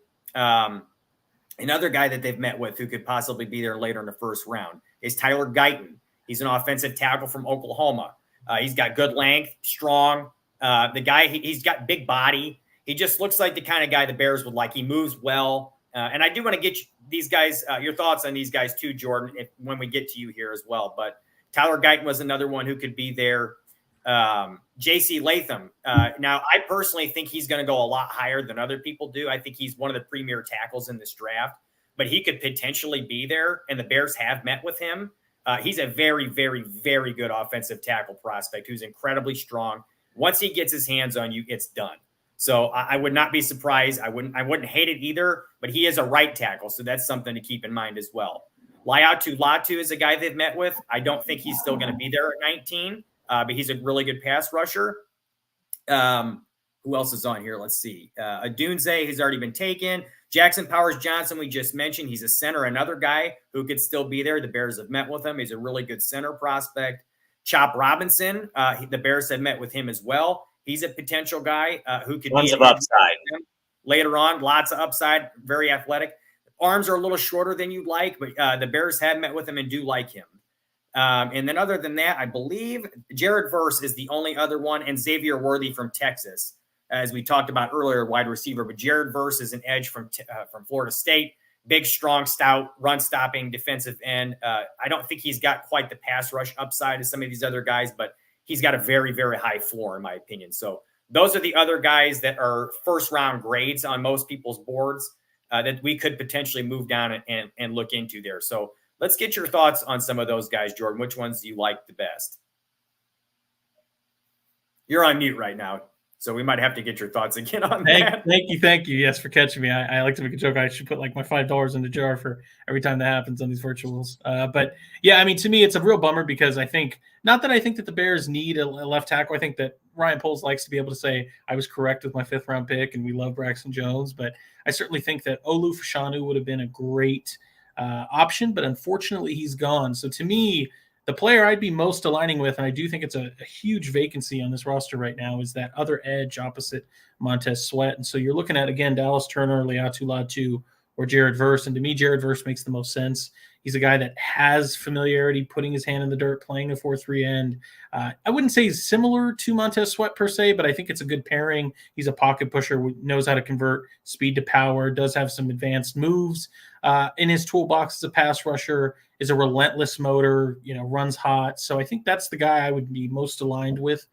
Another guy that they've met with who could possibly be there later in the first round is Tyler Guyton. He's an offensive tackle from Oklahoma. He's got good length, strong. The guy, he's got big body. He just looks like the kind of guy the Bears would like. He moves well. And I do want to get these guys, your thoughts on these guys too, Jordan, when we get to you here as well. But Tyler Guyton was another one who could be there. J.C. Latham. Now, I personally think he's going to go a lot higher than other people do. I think he's one of the premier tackles in this draft. But he could potentially be there, and the Bears have met with him. He's a very, very, very good offensive tackle prospect who's incredibly strong. Once he gets his hands on you, it's done. So I would not be surprised. I wouldn't hate it either, but he is a right tackle, so that's something to keep in mind as well. Latu is a guy they've met with. I don't think he's still going to be there at 19, but he's a really good pass rusher. Who else is on here? Let's see. Adunze, he's already been taken. Jackson Powers Johnson, we just mentioned. He's a center, another guy who could still be there. The Bears have met with him. He's a really good center prospect. Chop Robinson, the Bears have met with him as well. He's a potential guy who could Tons of upside. Later on. Lots of upside, very athletic. Arms are a little shorter than you'd like, but the Bears have met with him and do like him. And then other than that, I believe Jared Verse is the only other one, and Xavier Worthy from Texas, as we talked about earlier, wide receiver. But Jared Verse is an edge from Florida State. Big, strong, stout, run-stopping defensive end. I don't think he's got quite the pass rush upside as some of these other guys, but he's got a very, very high floor, in my opinion. So those are the other guys that are first-round grades on most people's boards that we could potentially move down and look into there. So let's get your thoughts on some of those guys, Jordan. Which ones do you like the best? You're on mute right now, so we might have to get your thoughts again on that. Thank you. Yes, for catching me. I like to make a joke. I should put like my $5 in the jar for every time that happens on these virtuals. But yeah, I mean, to me, it's a real bummer because I think not that I think that the Bears need a left tackle. I think that Ryan Poles likes to be able to say I was correct with my 5th round pick, and we love Braxton Jones. But I certainly think that Olu Fashanu would have been a great option, but unfortunately he's gone. So to me, the player I'd be most aligning with, and I do think it's a huge vacancy on this roster right now, is that other edge opposite Montez Sweat. And so you're looking at, again, Dallas Turner, Leatu Latu, or Jared Verse. And to me, Jared Verse makes the most sense. He's a guy that has familiarity, putting his hand in the dirt, playing a 4-3 end. I wouldn't say he's similar to Montez Sweat per se, but I think it's a good pairing. He's a pocket pusher, knows how to convert speed to power, does have some advanced moves in his toolbox as a pass rusher, is a relentless motor, runs hot. So I think that's the guy I would be most aligned with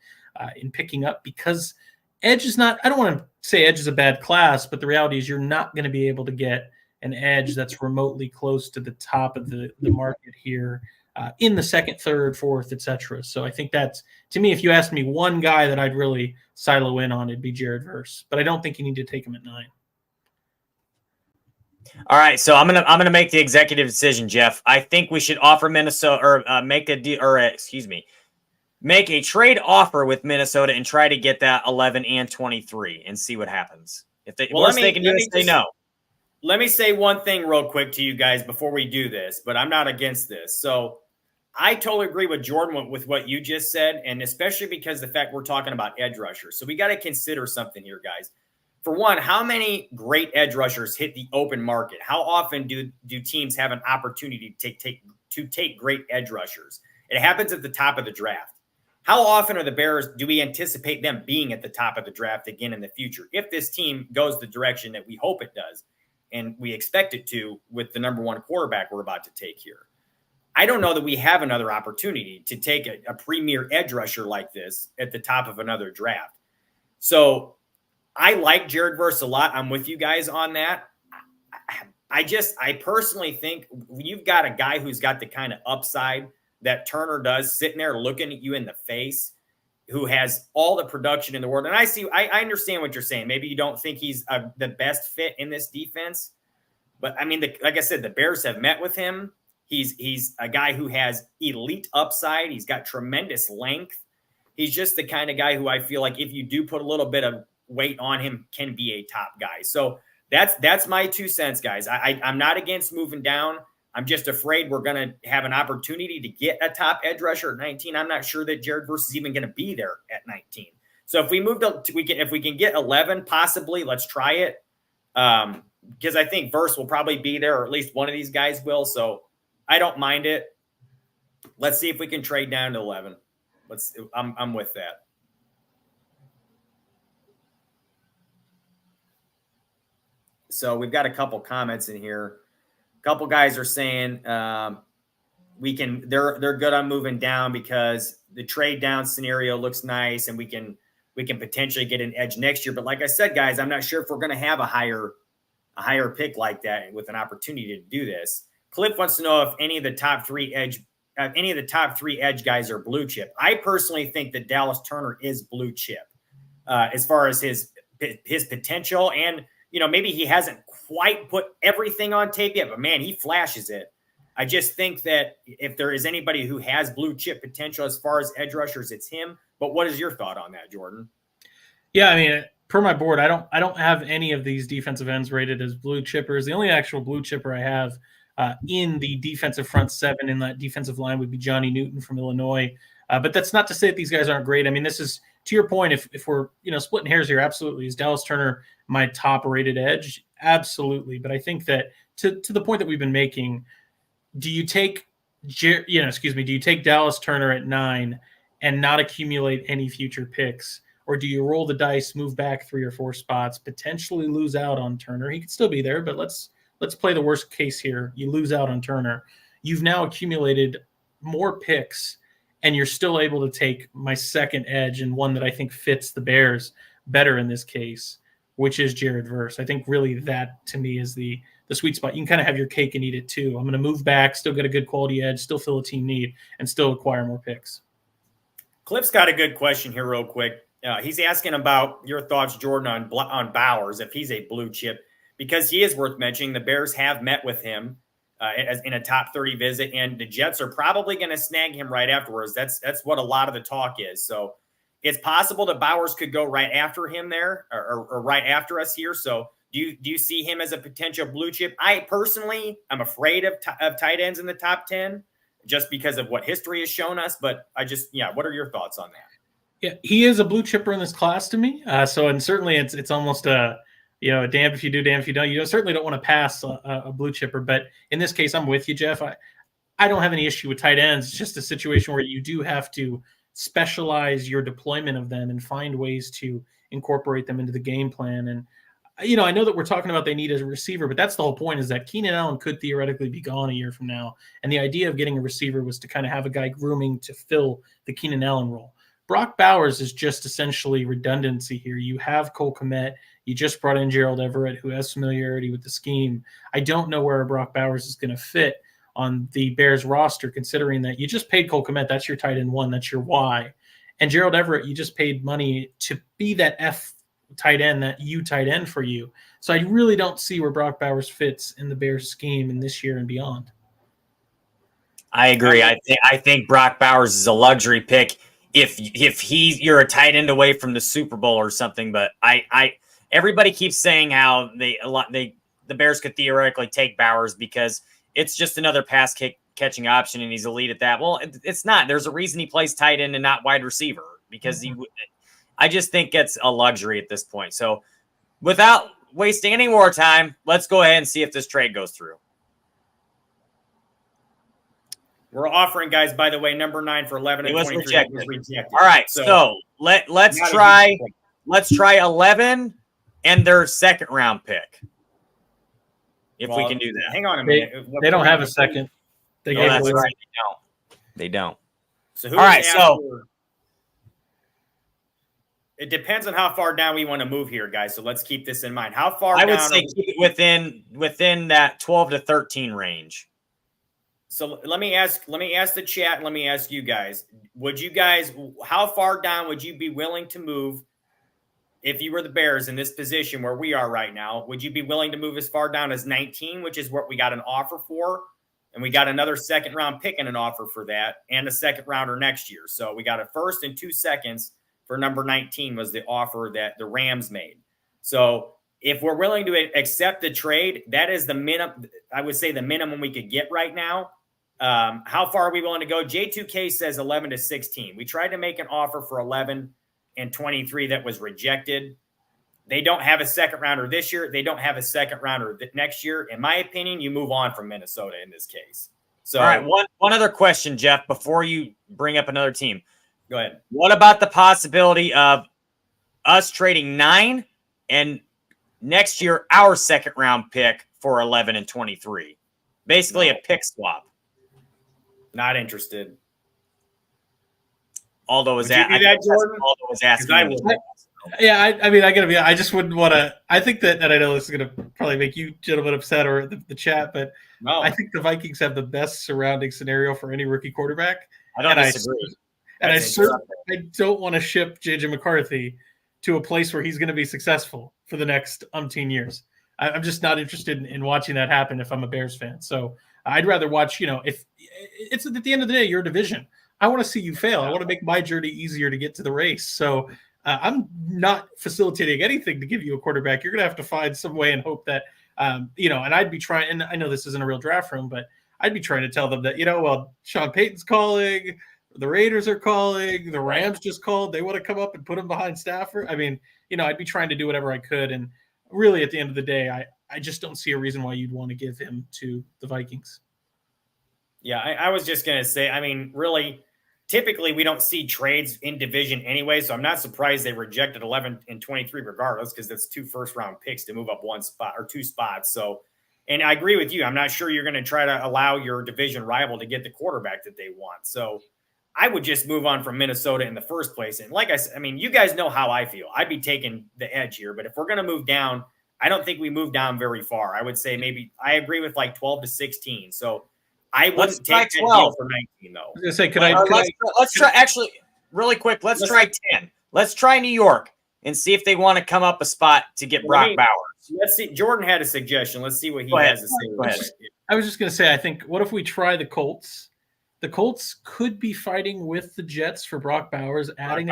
in picking up, because edge is not – I don't want to say edge is a bad class, but the reality is you're not going to be able to get an edge that's remotely close to the top of the market here in the 2nd, 3rd, 4th, etc. So I think that's, to me, if you ask me one guy that I'd really silo in on, it'd be Jared Verse. But I don't think you need to take him at 9. All right, so I'm gonna make the executive decision, Jeff. I think we should offer Minnesota, or make a trade offer with Minnesota and try to get that 11 and 23 and see what happens. If they can do is say no. Let me say one thing real quick to you guys before we do this, but I'm not against this. So I totally agree with Jordan with what you just said, and especially because the fact we're talking about edge rushers. So we got to consider something here, guys. For one, how many great edge rushers hit the open market? How often do teams have an opportunity to take great edge rushers? It happens at the top of the draft. How often do we anticipate them being at the top of the draft again in the future? If this team goes the direction that we hope it does, and we expect it to with the number 1 quarterback we're about to take here. I don't know that we have another opportunity to take a premier edge rusher like this at the top of another draft. So I like Jared Verse a lot. I'm with you guys on that. I personally think you've got a guy who's got the kind of upside that Turner does, sitting there looking at you in the face, who has all the production in the world. And I understand what you're saying. Maybe you don't think he's the best fit in this defense, but I mean, like I said, the Bears have met with him. He's a guy who has elite upside. He's got tremendous length. He's just the kind of guy who I feel like if you do put a little bit of weight on him, can be a top guy. So that's my 2 cents, guys. I'm not against moving down. I'm just afraid we're going to have an opportunity to get a top edge rusher at 19. I'm not sure that Jared Verse is even going to be there at 19. So if we move if we can get 11, possibly, let's try it. Because I think Verse will probably be there, or at least one of these guys will. So I don't mind it. Let's see if we can trade down to 11. I'm with that. So we've got a couple comments in here. Couple guys are saying they're good on moving down because the trade down scenario looks nice and we can potentially get an edge next year. But like I said, guys, I'm not sure if we're going to have a higher pick like that with an opportunity to do this. Cliff wants to know if any of the top three edge guys are blue chip. I personally think that Dallas Turner is blue chip as far as his potential, and maybe he hasn't quite put everything on tape yet, but man, he flashes it. I just think that if there is anybody who has blue chip potential as far as edge rushers, it's him. But what is your thought on that, Jordan? Yeah, I mean, per my board, I don't have any of these defensive ends rated as blue chippers. The only actual blue chipper I have in the defensive front 7 in that defensive line would be Johnny Newton from Illinois. But that's not to say that these guys aren't great. I mean, this is, to your point, if we're splitting hairs here, absolutely. Is Dallas Turner my top rated edge? Absolutely. But I think that to the point that we've been making, do you take do you take Dallas Turner at 9 and not accumulate any future picks? Or do you roll the dice, move back 3 or 4 spots, potentially lose out on Turner? He could still be there, but let's play the worst case here. You lose out on Turner. You've now accumulated more picks, and you're still able to take my second edge and one that I think fits the Bears better in this case, which is Jared Verse. I think really that, to me, is the sweet spot. You can kind of have your cake and eat it too. I'm going to move back, still get a good quality edge, still fill a team need, and still acquire more picks. Cliff's got a good question here real quick. He's asking about your thoughts, Jordan, on Bowers, if he's a blue chip, because he is worth mentioning. The Bears have met with him in a top 30 visit, and the Jets are probably going to snag him right afterwards. That's what a lot of the talk is. So it's possible that Bowers could go right after him there or right after us here. So do you see him as a potential blue chip? I personally am afraid of tight ends in the top 10 just because of what history has shown us. But what are your thoughts on that? Yeah, he is a blue chipper in this class to me. And certainly it's almost a damn if you do, damn if you don't. You certainly don't want to pass a blue chipper. But in this case, I'm with you, Jeff. I don't have any issue with tight ends. It's just a situation where you do have to specialize your deployment of them and find ways to incorporate them into the game plan. And I know that we're talking about they need a receiver, but that's the whole point, is that Keenan Allen could theoretically be gone a year from now. And the idea of getting a receiver was to kind of have a guy grooming to fill the Keenan Allen role. Brock Bowers is just essentially redundancy here. You have Cole Kmet. You just brought in Gerald Everett, who has familiarity with the scheme. I don't know where Brock Bowers is going to fit on the Bears roster, considering that you just paid Cole Kmet. That's your tight end 1. That's your Y. And Gerald Everett, you just paid money to be that F tight end, that U tight end for you. So I really don't see where Brock Bowers fits in the Bears scheme in this year and beyond. I agree. I think Brock Bowers is a luxury pick if you're a tight end away from the Super Bowl or something. But everybody keeps saying how the Bears could theoretically take Bowers because it's just another pass catching option and he's elite at that. Well, it's not. There's a reason he plays tight end and not wide receiver because I just think it's a luxury at this point. So without wasting any more time, let's go ahead and see if this trade goes through. We're offering, guys, by the way, number 9 for 11 and 23. Rejected. Was rejected. All right, so let's try 11 and their second round pick. If we can do that. Hang on a minute. They don't have a second. That's right. They don't. So all right, it depends on how far down we want to move here, guys. So let's keep this in mind. How far I down? would say keep it within that 12 to 13 range. So let me ask the chat. Let me ask you guys. How far down would you be willing to move if you were the Bears in this position where we are right now? Would you be willing to move as far down as 19, which is what we got an offer for? And we got another second round pick and an offer for that and a second rounder next year. So we got a first and 2 seconds for number 19 was the offer that the Rams made. So if we're willing to accept the trade, that is the minimum. I would say the minimum we could get right now. How far are we willing to go? J2K says 11 to 16. We tried to make an offer for 11 and 23 that was rejected. They don't have a second rounder this year. They don't have a second rounder next year. In my opinion, you move on from Minnesota in this case. So, all right, one other question, Jeff, before you bring up another team. Go ahead. What about the possibility of us trading 9 and next year our second round pick for 11 and 23? Basically a pick swap. Not interested. Aldo was asking. Yeah, I mean, I just wouldn't want to. I think that I know this is going to probably make you gentlemen upset or the chat, but no. I think the Vikings have the best surrounding scenario for any rookie quarterback. I don't disagree. I don't want to ship JJ McCarthy to a place where he's going to be successful for the next umpteen years. I'm just not interested in watching that happen if I'm a Bears fan. So I'd rather watch, if it's at the end of the day, your division. I want to see you fail. I want to make my journey easier to get to the race. So I'm not facilitating anything to give you a quarterback. You're going to have to find some way and hope that, and I'd be trying, and I know this isn't a real draft room, but I'd be trying to tell them that, Sean Payton's calling, the Raiders are calling, the Rams just called. They want to come up and put him behind Stafford. I mean, I'd be trying to do whatever I could. And really, at the end of the day, I just don't see a reason why you'd want to give him to the Vikings. Yeah, I was just going to say, I mean, really, typically we don't see trades in division anyway, so I'm not surprised they rejected 11 and 23 regardless, because that's 2 first-round picks to move up 1 spot or 2 spots. So, and I agree with you. I'm not sure you're going to try to allow your division rival to get the quarterback that they want. So I would just move on from Minnesota in the first place. And like I said, I mean, you guys know how I feel. I'd be taking the edge here, but if we're going to move down, I don't think we move down very far. I would say maybe I agree with like 12 to 16. So I wouldn't take that deal for 19, though. I was going to say, let's try, actually, really quick, let's try 10. Let's try New York and see if they want to come up a spot to get Brock Bowers. Let's see. Jordan had a suggestion. Let's see what he has to say. I was just going to say, I think, what if we try the Colts? The Colts could be fighting with the Jets for Brock Bowers, adding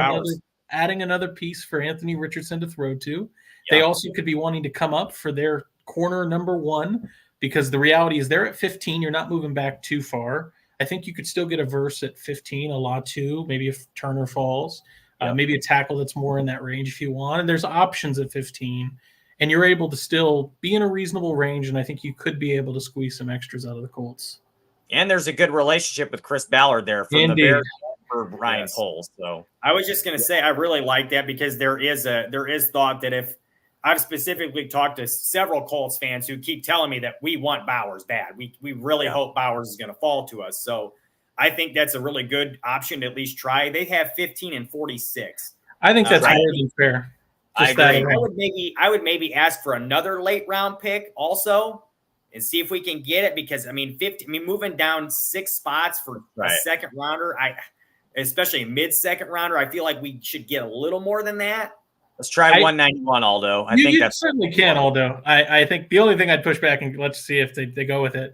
another piece for Anthony Richardson to throw to. Yeah. They also could be wanting to come up for their corner number 1, because the reality is they're at 15. You're not moving back too far. I think you could still get a verse at 15, a Latu, maybe if Turner falls, maybe a tackle that's more in that range if you want. And there's options at 15, and you're able to still be in a reasonable range, and I think you could be able to squeeze some extras out of the Colts. And there's a good relationship with Chris Ballard there from the Bears for Ryan Poles. So I was just going to say I really like that, because there is thought that if I've specifically talked to several Colts fans who keep telling me that we want Bowers bad. We really hope Bowers is going to fall to us. So I think that's a really good option to at least try. They have 15 and 46. I think that's more than fair. I would maybe ask for another late round pick also, and see if we can get it, because I mean, moving down 6 spots for a second rounder, especially a mid-second rounder, I feel like we should get a little more than that. Let's try 191, Aldo. I think that's certainly can, Aldo. I think the only thing I'd push back, and let's see if they go with it.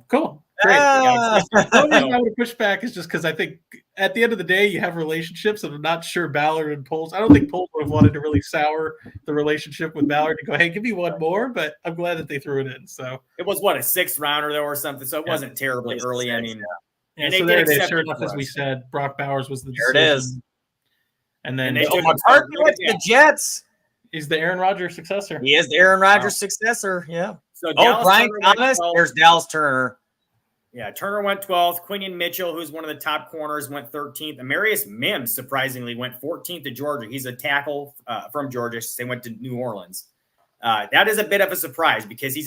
Cool. Great. The only thing I would push back is just because I think at the end of the day, you have relationships, and I'm not sure Ballard and Poles. I don't think Poles would have wanted to really sour the relationship with Ballard to go, hey, give me one more, but I'm glad that they threw it in. So it was a 6th rounder though, or something. So it wasn't terribly early. I mean, and so there it is. Sure enough, as we said, Brock Bowers was the decision. There it is. And then the Jets. He's the Aaron Rodgers successor. He is the Aaron Rodgers successor. Yeah. So Brian Thomas. There's Dallas Turner. Yeah, Turner went 12th. Quinion Mitchell, who's one of the top corners, went 13th. Amarius Mims, surprisingly, went 14th to Georgia. He's a tackle from Georgia. They went to New Orleans. That is a bit of a surprise, because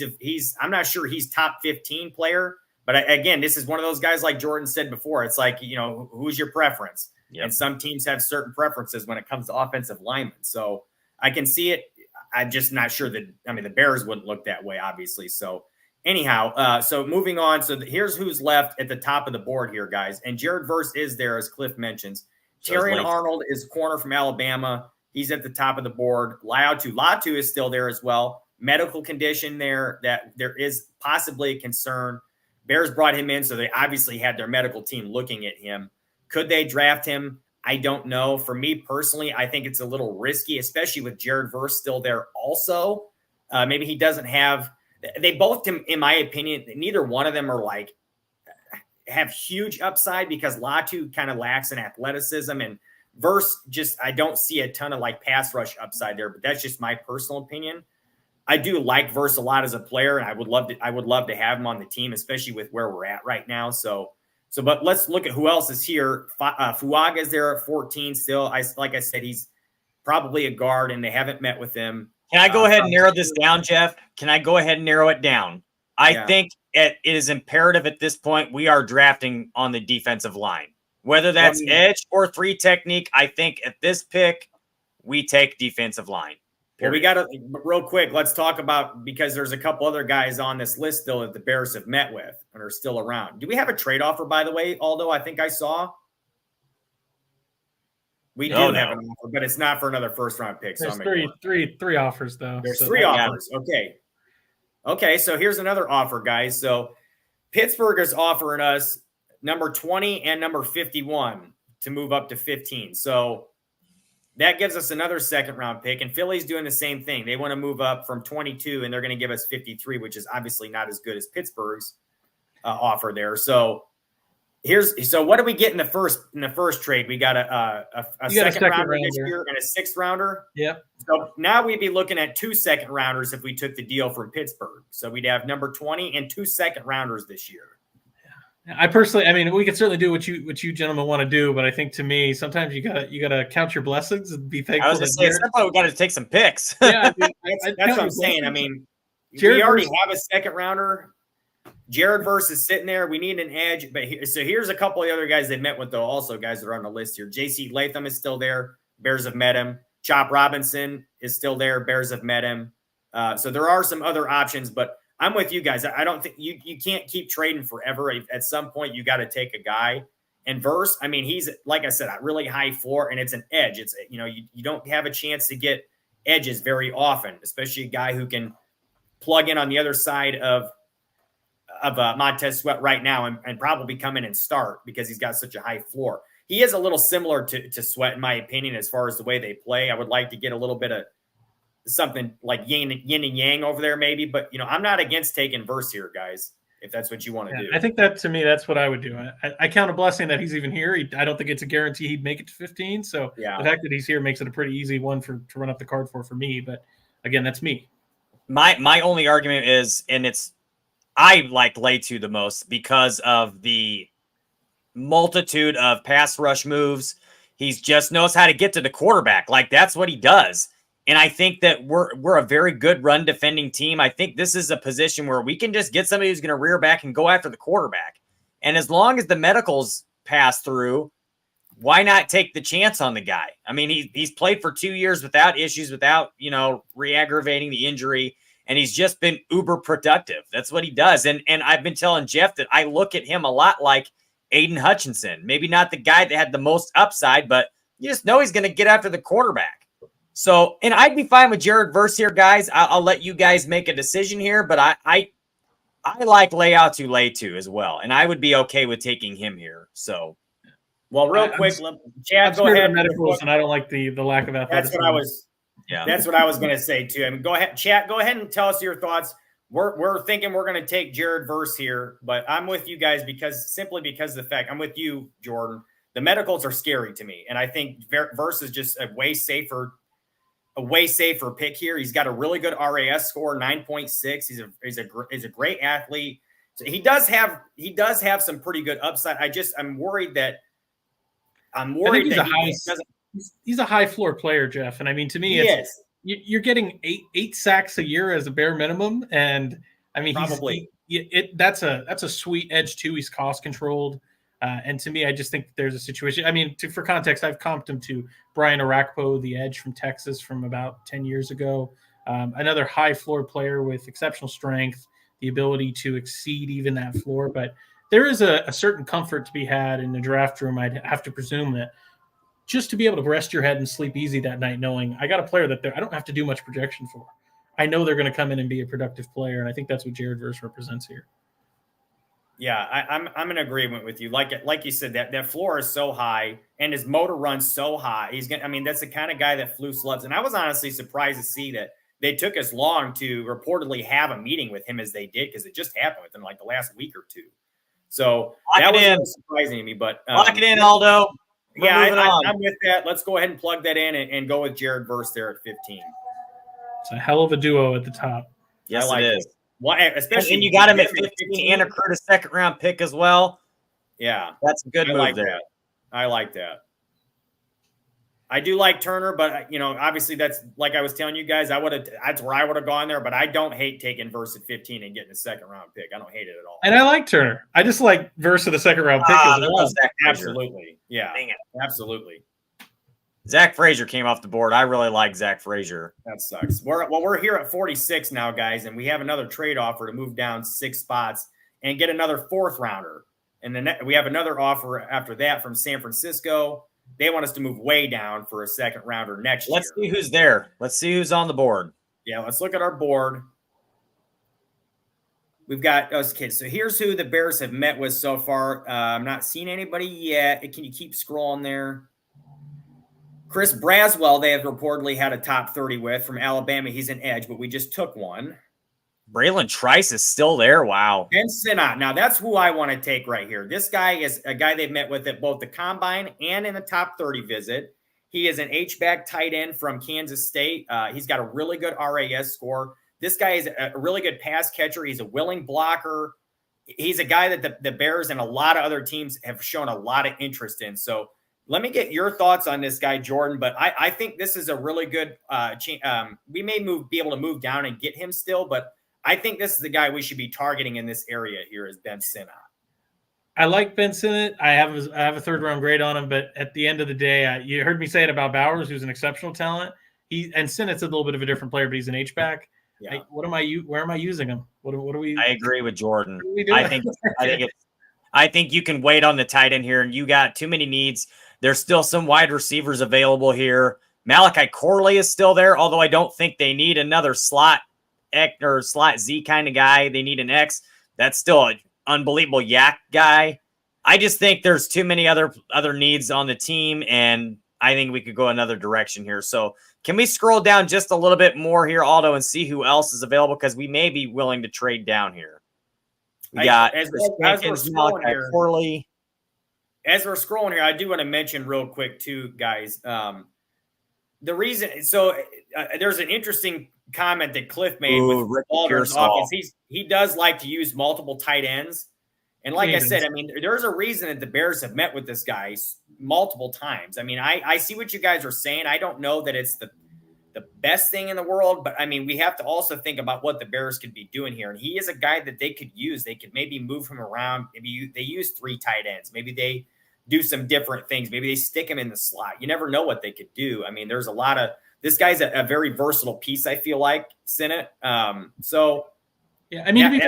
I'm not sure he's top 15 player. But again, this is one of those guys, like Jordan said before. It's like, who's your preference? Yep. And some teams have certain preferences when it comes to offensive linemen. So I can see it. I'm just not sure that, the Bears wouldn't look that way, obviously. So anyhow, so moving on. So here's who's left at the top of the board here, guys. And Jared Verse is there, as Cliff mentions. Terrion Arnold is corner from Alabama. He's at the top of the board. Latu is still there as well. Medical condition there that there is possibly a concern. Bears brought him in, so they obviously had their medical team looking at him. Could they draft him? I don't know. For me personally, I think it's a little risky, especially with Jared Verse still there also. Maybe he doesn't have – they both, in my opinion, neither one of them are have huge upside, because Latu kind of lacks in athleticism, and Verse just – I don't see a ton of pass rush upside there, but that's just my personal opinion. I do like Verse a lot as a player, and I would love to have him on the team, especially with where we're at right now. So, but let's look at who else is here. Fuaga is there at 14 still. Like I said, he's probably a guard, and they haven't met with him. Can I go ahead and narrow this down, Jeff? Can I go ahead and narrow it down? I think it is imperative at this point we are drafting on the defensive line. Whether that's edge or 3 technique, I think at this pick, we take defensive line. Well, we got to real quick. Let's talk about, because there's a couple other guys on this list still that the Bears have met with and are still around. Do we have a trade offer, by the way? Although I think I saw we do have an offer, but it's not for another first round pick. There's three offers though. There's 3 offers. Okay. So here's another offer, guys. So Pittsburgh is offering us number 20 and number 51 to move up to 15. So that gives us another second round pick, and Philly's doing the same thing. They want to move up from 22, and they're going to give us 53, which is obviously not as good as Pittsburgh's offer there. So what do we get in the first trade? We got a second rounder this year and a 6th rounder. Yep. So now we'd be looking at 2 second rounders if we took the deal from Pittsburgh. So we'd have number 20 and 2 second rounders this year. I personally, I mean, we can certainly do what you gentlemen want to do, but I think to me, sometimes you gotta count your blessings and be thankful. I was gonna say, at some point we got to take some picks. Yeah, I mean, that's what I'm saying. I mean, Jared we already have a second rounder. Jared Verse is sitting there. We need an edge. But so here's a couple of other guys they met with, though, also guys that are on the list here. J.C. Latham is still there. Bears have met him. Chop Robinson is still there. Bears have met him. So there are some other options, but I'm with you guys. I don't think you can't keep trading forever. At some point, you got to take a guy. And Verse, I mean, he's, like I said, a really high floor, and it's an edge. It's, you don't have a chance to get edges very often, especially a guy who can plug in on the other side of Montez Sweat right now and probably come in and start because he's got such a high floor. He is a little similar to Sweat, in my opinion, as far as the way they play. I would like to get a little bit of something like yin and yang over there maybe, but I'm not against taking Verse here, guys, if that's what you want to do. I think that, to me, that's what I would do. I count a blessing that he's even here. I don't think it's a guarantee he'd make it to 15. So the fact that he's here makes it a pretty easy one to run up the card for me. But again, that's me. My only argument is, and I like Letu the most because of the multitude of pass rush moves. He just knows how to get to the quarterback. Like, that's what he does. And I think that we're a very good run defending team. I think this is a position where we can just get somebody who's going to rear back and go after the quarterback. And as long as the medicals pass through, why not take the chance on the guy? I mean, he's played for 2 years without issues, without, re-aggravating the injury. And he's just been uber productive. That's what he does. And I've been telling Jeff that I look at him a lot like Aiden Hutchinson. Maybe not the guy that had the most upside, but you just know he's going to get after the quarterback. So, and I'd be fine with Jared Verse here, guys. I'll let you guys make a decision here, but I like Letu as well. And I would be okay with taking him here. So, well, real quick, Chad, go ahead. Medicals, and I don't like the lack of athleticism. That's what I was going to say too. I mean, go ahead, chat. Go ahead and tell us your thoughts. We're thinking we're going to take Jared Verse here, but I'm with you guys because of the fact I'm with you, Jordan. The medicals are scary to me, and I think Verse is just a way safer pick here. He's got a really good RAS score, 9.6. He's a great athlete. So he does have some pretty good upside. I'm worried that he's a high floor player, Jeff. And I mean, to me, you're getting eight sacks a year as a bare minimum. And I mean, that's a sweet edge too. He's cost controlled. And to me, I just think there's a situation. I mean, for context, I've comped him to Brian Arakpo, the edge from Texas from about 10 years ago. Another high floor player with exceptional strength, the ability to exceed even that floor. But there is a certain comfort to be had in the draft room. I'd have to presume that just to be able to rest your head and sleep easy that night, knowing I got a player that I don't have to do much projection for. I know they're going to come in and be a productive player, and I think that's what Jared Verse represents here. Yeah, I'm in agreement with you. Like you said, that floor is so high, and his motor runs so high. That's the kind of guy that Flus loves. And I was honestly surprised to see that they took as long to reportedly have a meeting with him as they did, because it just happened within like the last week or two. So that was surprising to me. But lock it in, Aldo. I'm with that. Let's go ahead and plug that in and go with Jared Verse there at 15. It's a hell of a duo at the top. Yes, it is. Well, especially and you got him at 15 and accrued a second round pick as well. Yeah, that's a good move there. I like that. I do like Turner, but obviously that's like I was telling you guys, that's where I would have gone there. But I don't hate taking Verse at 15 and getting a second round pick. I don't hate it at all. And I like Turner. I just like Verse of the second round pick as well. Absolutely, yeah, absolutely. Zach Frazier came off the board. I really like Zach Frazier. That sucks. We're here at 46 now, guys, and we have another trade offer to move down 6 spots and get another 4th rounder. And then we have another offer after that from San Francisco. They want us to move way down for a 2nd rounder next year. Let's see who's there. Let's see who's on the board. Yeah, let's look at our board. We've got those kids. So here's who the Bears have met with so far. I'm not seeing anybody yet. Can you keep scrolling there? Chris Braswell, they have reportedly had a top 30 with from Alabama. He's an edge, but we just took one. Braylon Trice is still there. Wow. Ben Sinnott. Now, that's who I want to take right here. This guy is a guy they've met with at both the Combine and in the top 30 visit. He is an H-back tight end from Kansas State. He's got a really good RAS score. This guy is a really good pass catcher. He's a willing blocker. he's a guy that the Bears and a lot of other teams have shown a lot of interest in. So let me get your thoughts on this guy, Jordan. But I think this is a really good we may be able to move down and get him still, but I think this is the guy we should be targeting in this area here is Ben Sinnott. I like Ben Sinnott. I have a 3rd-round grade on him, but at the end of the day, you heard me say it about Bowers, who's an exceptional talent. And Sinnott's a little bit of a different player, but he's an H-back. Yeah. Where am I using him? What are we? I agree with Jordan. What are we doing? I think you can wait on the tight end here, and you got too many needs. There's still some wide receivers available here. Malachi Corley is still there, although I don't think they need another slot X or slot Z kind of guy. They need an X. That's still an unbelievable yak guy. I just think there's too many other needs on the team, and I think we could go another direction here. So can we scroll down just a little bit more here, Aldo, and see who else is available? Because we may be willing to trade down here. We got as we're scrolling here, Corley. As we're scrolling here, I do want to mention real quick too, guys. The reason, so there's an interesting comment that Cliff made with Waldron's offense. He does like to use multiple tight ends. And like I said, I mean, there's a reason that the Bears have met with this guy multiple times. I mean, I see what you guys are saying. I don't know that it's the best thing in the world, but I mean, we have to also think about what the Bears could be doing here. And he is a guy that they could use. They could maybe move him around. Maybe they use 3 tight ends. Maybe they do some different things. Maybe they stick him in the slot. You never know what they could do. I mean, there's a lot of – this guy's a very versatile piece, I feel like, Sinnott. So – yeah, I mean, to be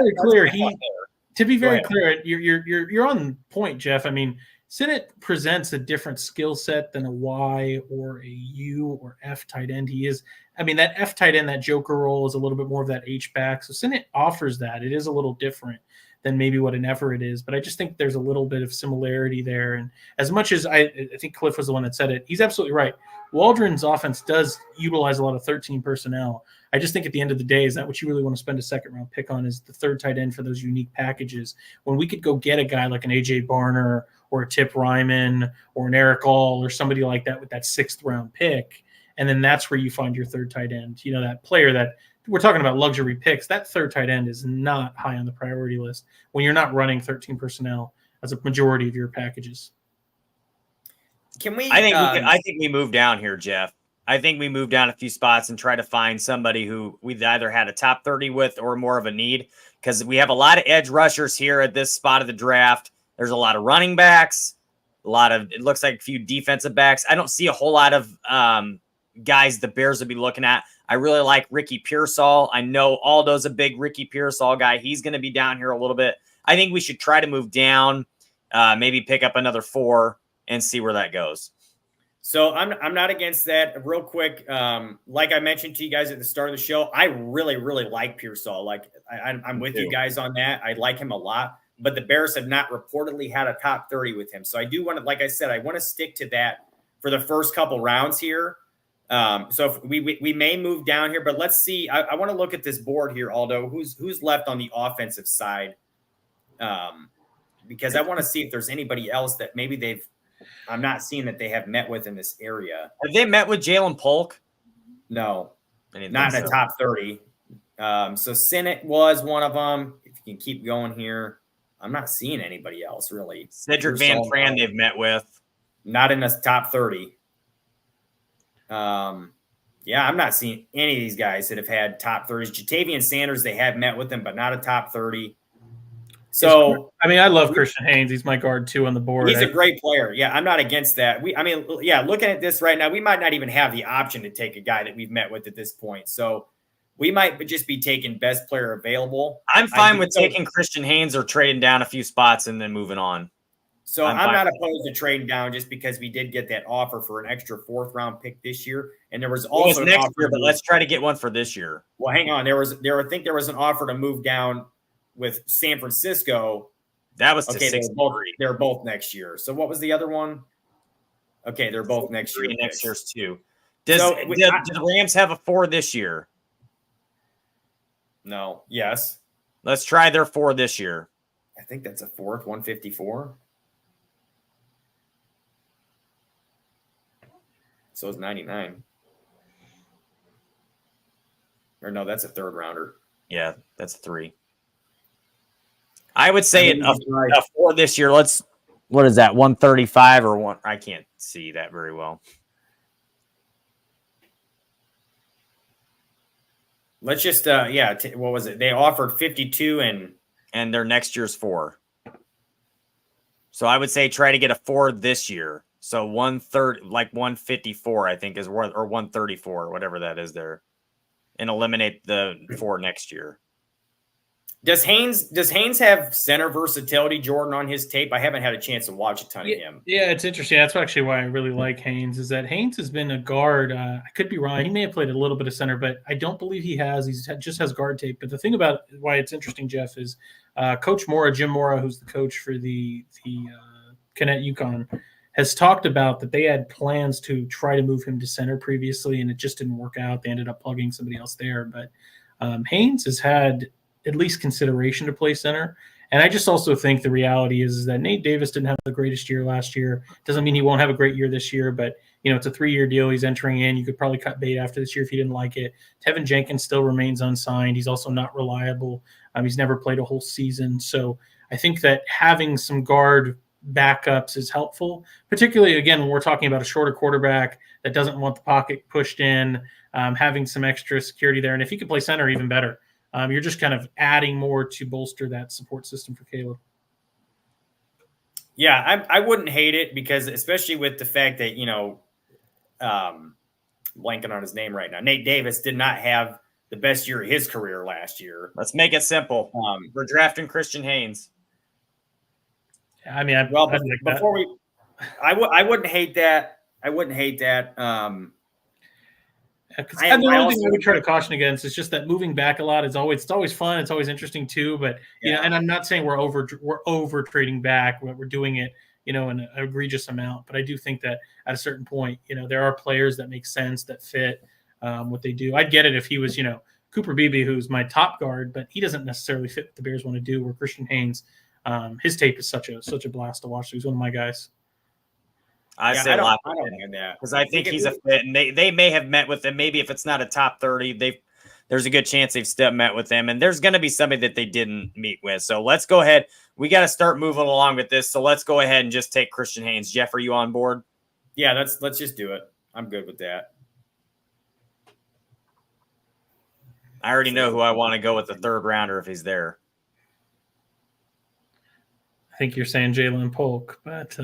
very clear, you're on point, Jeff. I mean, Sinnott presents a different skill set than a Y or a U or F tight end. He is, I mean, that F tight end, that joker role is a little bit more of that H back. So Sinnott offers that. It is a little different than maybe what an Everett is, but I just think there's a little bit of similarity there. And as much as I think Cliff was the one that said it, he's absolutely right. Waldron's offense does utilize a lot of 13 personnel. I just think at the end of the day, is that what you really want to spend a 2nd-round pick on is the 3rd tight end for those unique packages, when we could go get a guy like an A.J. Barner or a Tip Ryman or an Eric All or somebody like that with that 6th-round pick, and then that's where you find your 3rd tight end. You know, that player that we're talking about luxury picks, that 3rd tight end is not high on the priority list when you're not running 13 personnel as a majority of your packages. Can we? I think we move down here, Jeff. I think we move down a few spots and try to find somebody who we've either had a top 30 with or more of a need, because we have a lot of edge rushers here at this spot of the draft. There's a lot of running backs, it looks like a few defensive backs. I don't see a whole lot of guys the Bears would be looking at. I really like Ricky Pearsall. I know Aldo's a big Ricky Pearsall guy. He's going to be down here a little bit. I think we should try to move down, maybe pick up another 4 and see where that goes. So I'm not against that. Real quick, like I mentioned to you guys at the start of the show, I really, really like Pearsall. Like I'm with you guys on that. I like him a lot, but the Bears have not reportedly had a top 30 with him. So I do want to, like I said, I want to stick to that for the first couple rounds here. So if we may move down here, but let's see. I want to look at this board here, Aldo. Who's left on the offensive side? Because I want to see if there's anybody else that maybe I'm not seeing that they have met with in this area. Have they met with Jalen Polk? No, not in the top 30. So Sinnott was one of them. If you can keep going here, I'm not seeing anybody else really. Cedric Van Fran they've met with. Not in the top 30. Yeah, I'm not seeing any of these guys that have had top 30s. Jatavian Sanders, they have met with him, but not a top 30. So, I mean, I love Christian Haynes. He's my guard 2 on the board. He's a great player. Yeah, I'm not against that. Looking at this right now, we might not even have the option to take a guy that we've met with at this point. So we might just be taking best player available. I'm fine with taking Christian Haynes or trading down a few spots and then moving on. So I'm not opposed to trading down just because we did get that offer for an extra 4th-round pick this year, and there was also next year, but let's try to get one for this year. Well, hang on. I think there was an offer to move down with San Francisco. That was they're both next year. So what was the other one? Okay, they're both next year. Next year's 2. Do the Rams have a 4 this year? No. Yes. Let's try their 4 this year. I think that's a 4th, 154. So is 99. Or no, that's a 3rd rounder. Yeah, that's 3. I would say a 4 this year. What is that? 135 or 1? I can't see that very well. Let's just what was it? They offered 52 and their next year's 4. So I would say try to get a 4 this year. So 130, like 154, I think is worth, or 134, whatever that is there, and eliminate the 4 next year. Does Haynes have center versatility, Jordan, on his tape? I haven't had a chance to watch a ton of him. Yeah, it's interesting. That's actually why I really like Haynes, is that Haynes has been a guard. I could be wrong. He may have played a little bit of center, but I don't believe he has. Just has guard tape. But the thing about why it's interesting, Jeff, is Coach Mora, Jim Mora, who's the coach for the Cadet UConn, has talked about that they had plans to try to move him to center previously, and it just didn't work out. They ended up plugging somebody else there. But Haynes has had at least consideration to play center. And I just also think the reality is that Nate Davis didn't have the greatest year last year. Doesn't mean he won't have a great year this year, but it's a 3-year deal. He's entering in. You could probably cut bait after this year if you didn't like it. Tevin Jenkins still remains unsigned. He's also not reliable. He's never played a whole season. So I think that having some guard backups is helpful, particularly, again, when we're talking about a shorter quarterback that doesn't want the pocket pushed in, having some extra security there. And if he could play center, even better. You're just kind of adding more to bolster that support system for Caleb. Yeah, I wouldn't hate it, because especially with the fact that, blanking on his name right now, Nate Davis did not have the best year of his career last year. Let's make it simple. We're drafting Christian Haynes. I mean, I wouldn't hate that. I wouldn't hate that. The only thing I would try to caution against is just that moving back a lot is always fun. It's always interesting too. But and I'm not saying we're over trading back. We're doing it, in an egregious amount. But I do think that at a certain point, there are players that make sense, that fit what they do. I'd get it if he was, Cooper Beebe, who's my top guard, but he doesn't necessarily fit what the Bears want to do. Where Christian Haynes, his tape is such a blast to watch. So he's one of my guys. I say a lot because I think he's a fit, and they may have met with him. Maybe if it's not a top 30, there's a good chance they've met with him, and there's going to be somebody that they didn't meet with. So let's go ahead. We got to start moving along with this. So let's go ahead and just take Christian Haynes. Jeff, are you on board? Yeah, let's just do it. I'm good with that. I already know who I want to go with the 3rd rounder if he's there. I think you're saying Jalen Polk, but.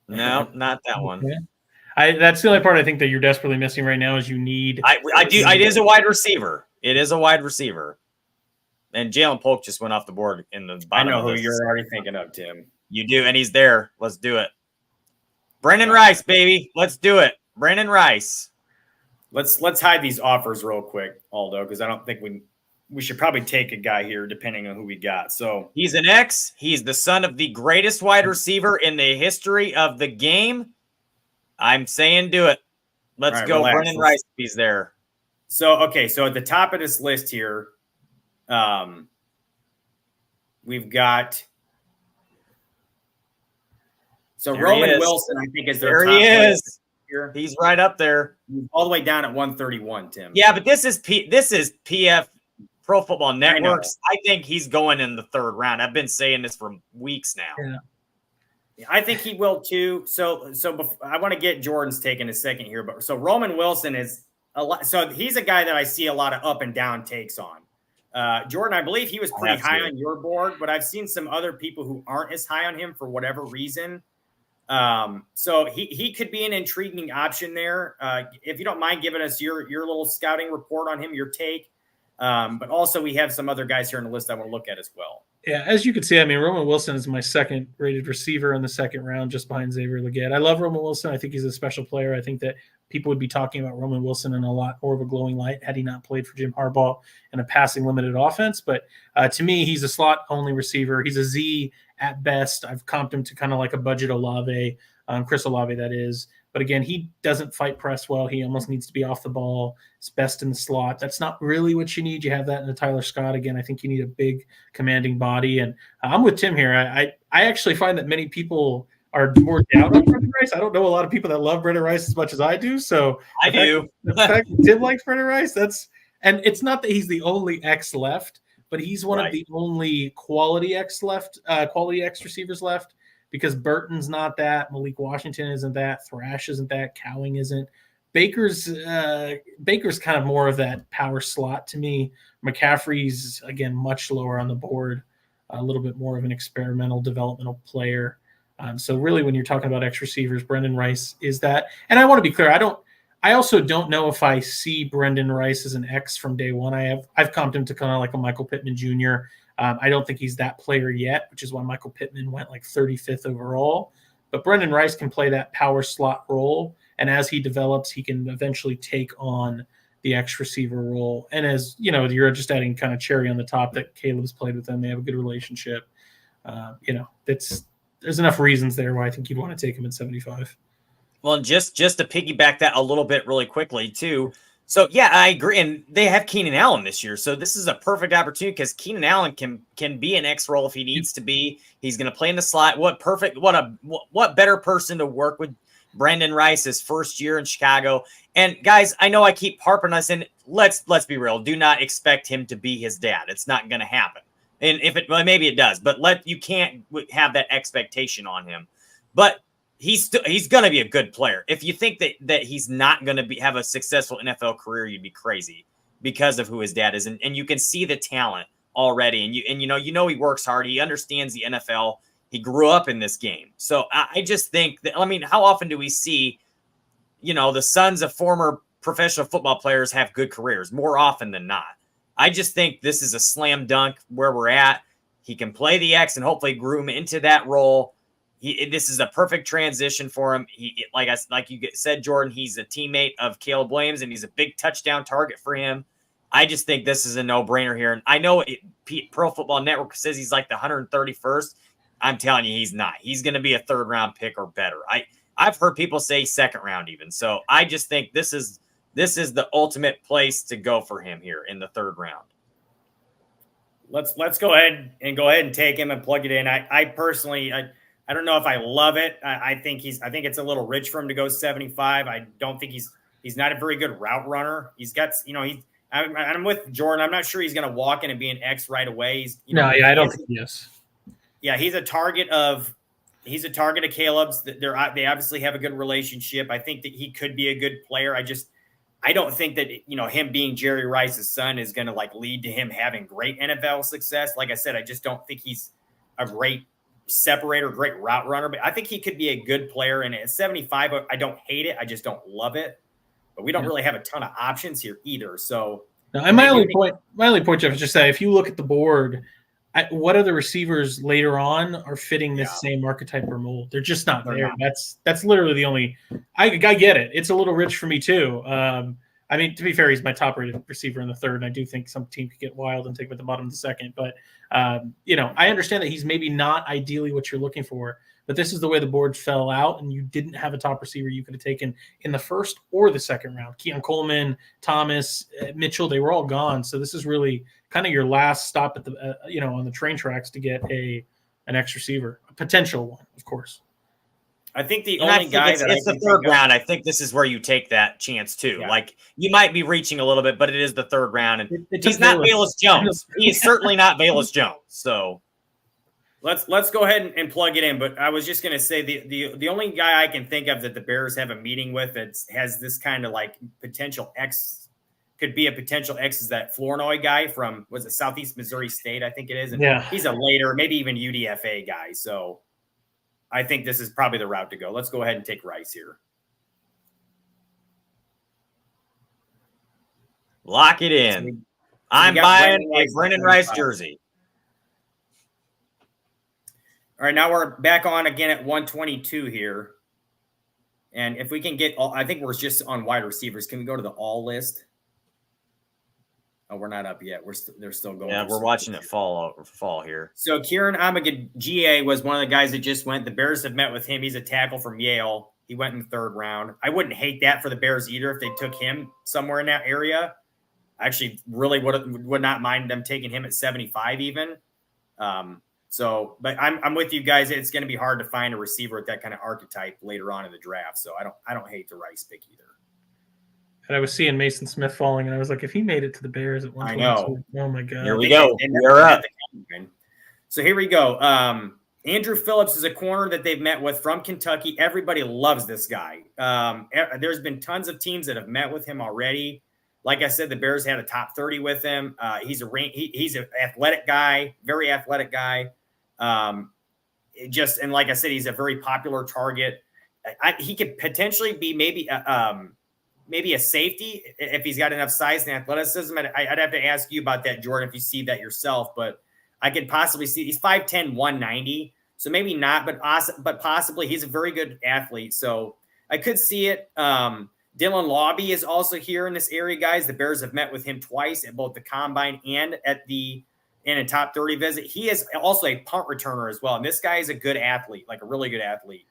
No, not that one. That's the only part I think that you're desperately missing right now is you need. I do. It is a wide receiver. It is a wide receiver. And Jalen Polk just went off the board in the bottom. I know who you're already thinking of, Tim. You do, and he's there. Let's do it. Brendan Rice, baby. Let's do it. Brendan Rice. Let's hide these offers real quick, Aldo, because I don't think we should probably take a guy here depending on who we got. So he's an X. He's the son of the greatest wide receiver in the history of the game. I'm saying do it. Let's go. Brendan Rice, if he's there. So at the top of this list here, we've got Roman Wilson, I think, is their top. There he is. Here. He's right up there. All the way down at 131, Tim. Yeah, but this is PF Pro Football Networks. I think he's going in the 3rd round. I've been saying this for weeks now. Yeah, I think he will too. So I want to get Jordan's take in a second here, but so Roman Wilson is a lot. So he's a guy that I see a lot of up and down takes on. Jordan, I believe he was pretty high on your board, but I've seen some other people who aren't as high on him for whatever reason. So he could be an intriguing option there. If you don't mind giving us your little scouting report on him, your take. But also we have some other guys here on the list I want to look at as well. Yeah, as you can see, I mean, Roman Wilson is my 2nd rated receiver in the 2nd round, just behind Xavier Legette. I love Roman Wilson. I think he's a special player. I think that people would be talking about Roman Wilson in a lot more of a glowing light had he not played for Jim Harbaugh in a passing limited offense. But to me, he's a slot only receiver. He's a Z at best. I've comped him to kind of like a budget Olave, Chris Olave, that is. But again, he doesn't fight press well. He almost needs to be off the ball. It's best in the slot. That's not really what you need. You have that in the Tyler Scott. Again, I think you need a big commanding body. And I'm with Tim here. I actually find that many people are more down on Brendan Rice. I don't know a lot of people that love Brendan Rice as much as I do. So I do. The fact that Tim likes Brendan Rice, and it's not that he's the only X left, but he's one of the only quality X receivers left, because Burton's not that, Malik Washington isn't that, Thrash isn't that, Cowing isn't. Baker's kind of more of that power slot to me. McCaffrey's, again, much lower on the board, a little bit more of an experimental developmental player. So really, when you're talking about X receivers, Brendan Rice is that. And I want to be clear, I also don't know if I see Brendan Rice as an X from day one. I've comped him to kind of like a Michael Pittman Jr. I don't think he's that player yet, which is why Michael Pittman went like 35th overall. But Brendan Rice can play that power slot role, and as he develops, he can eventually take on the X receiver role. And as you know, you're just adding kind of cherry on the top that Caleb's played with them. They have a good relationship. There's enough reasons there why I think you'd want to take him at 75. Well, just to piggyback that a little bit really quickly too. So yeah, I agree. And they have Keenan Allen this year. So this is a perfect opportunity because Keenan Allen can be an X role if he needs to be. He's going to play in the slot. What better person to work with Brendan Rice his first year in Chicago. And guys, I know I keep harping on this, and let's be real. Do not expect him to be his dad. It's not going to happen. And maybe it does, but you can't have that expectation on him. But he's going to be a good player. If you think that he's not going to have a successful NFL career, you'd be crazy because of who his dad is. And you can see the talent already. And you know he works hard. He understands the NFL. He grew up in this game. So I just think that, how often do we see, the sons of former professional football players have good careers? More often than not. I just think this is a slam dunk where we're at. He can play the X and hopefully groom into that role. This is a perfect transition for him. Like you said, Jordan, he's a teammate of Caleb Williams, and he's a big touchdown target for him. I just think this is a no-brainer here. And I know Pro Football Network says he's like the 131st. I'm telling you, he's not. He's going to be a third-round pick or better. I've heard people say second round even. So I just think this is the ultimate place to go for him here in the third round. Let's go ahead and take him and plug it in. I personally, I don't know if I love it. I think it's a little rich for him to go 75. I don't think he's not a very good route runner. He's got, I'm with Jordan. I'm not sure he's going to walk in and be an X right away. I don't think he is. Yeah, he's a target of Caleb's. They obviously have a good relationship. I think that he could be a good player. I don't think that, him being Jerry Rice's son is going to lead to him having great NFL success. Like I said, I just don't think he's a great separator, great route runner, but I think he could be a good player. And at 75, I don't hate it. I just don't love it, but we don't really have a ton of options here either. So my only point, Jeff, is just that if you look at the board, what other receivers later on are fitting this same archetype or mold? They're just not there. That's literally the only. I get it. It's a little rich for me too. To be fair, he's my top-rated receiver in the third, and I do think some team could get wild and take him at the bottom of the second. But I understand that he's maybe not ideally what you're looking for. But this is the way the board fell out, and you didn't have a top receiver you could have taken in the first or the second round. Keon Coleman, Thomas, Mitchell, they were all gone. So this is really kind of your last stop at the on the train tracks to get an X receiver, a potential one, of course. I think the only guy it's the third round. I think this is where you take that chance too. Yeah. You might be reaching a little bit, but it is the third round, and he's not Bayless Jones. He is certainly not Bayless Jones. So let's go ahead and plug it in. But I was just going to say the only guy I can think of that the Bears have a meeting with that has this kind of potential X, could be a potential X, is that Flournoy guy from, was it Southeast Missouri State? I think it is. And he's a later, maybe even UDFA guy. So I think this is probably the route to go. Let's go ahead and take Rice here. Lock it in. I'm buying a Brendan Rice jersey. All right, now we're back on again at 122 here. And if we can get all, I think we're just on wide receivers. Can we go to the all list? Oh, we're not up yet. They're still going. Yeah, we're watching it fall here. So Kieran Amagadjie was one of the guys that just went. The Bears have met with him. He's a tackle from Yale. He went in the third round. I wouldn't hate that for the Bears either if they took him somewhere in that area. I actually really would not mind them taking him at 75 even. But I'm with you guys. It's going to be hard to find a receiver with that kind of archetype later on in the draft. So I don't hate the Rice pick either. And I was seeing Mason Smith falling, and I was like, if he made it to the Bears at 122, oh my god! Here we go. We're up. So here we go. Andrew Phillips is a corner that they've met with from Kentucky. Everybody loves this guy. There's been tons of teams that have met with him already. Like I said, the Bears had a top 30 with him. He's an athletic guy, very athletic guy. And like I said, he's a very popular target. He could potentially be maybe a safety if he's got enough size and athleticism. I'd have to ask you about that, Jordan, if you see that yourself. But I could possibly see he's 5'10", 190. So maybe not, but possibly he's a very good athlete. So I could see it. Dylan Lobby is also here in this area, guys. The Bears have met with him twice at both the combine and in a top 30 visit. He is also a punt returner as well. And this guy is a good athlete, like a really good athlete.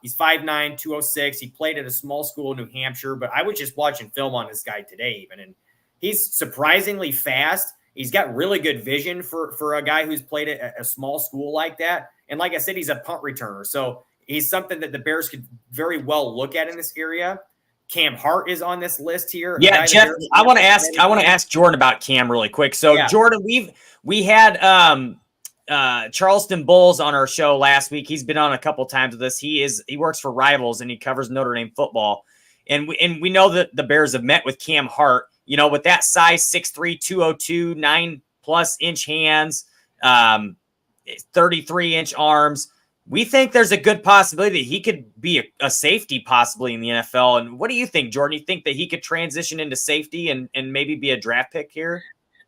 He's 5'9", 206. He played at a small school in New Hampshire, but I was just watching film on this guy today even. And he's surprisingly fast. He's got really good vision for a guy who's played at a small school like that. And like I said, he's a punt returner. So he's something that the Bears could very well look at in this area. Cam Hart is on this list here. Yeah, Jeff, I want to ask Jordan about Cam really quick. So yeah. Jordan, we had Charleston Bulls on our show last week. He's been on a couple times with us. He works for Rivals and he covers Notre Dame football. And we know that the Bears have met with Cam Hart, you know, with that size, 6'3", 202, 9+ inch hands, 33-inch arms. We think there's a good possibility that he could be a safety possibly in the NFL. And what do you think, Jordan? You think that he could transition into safety and maybe be a draft pick here?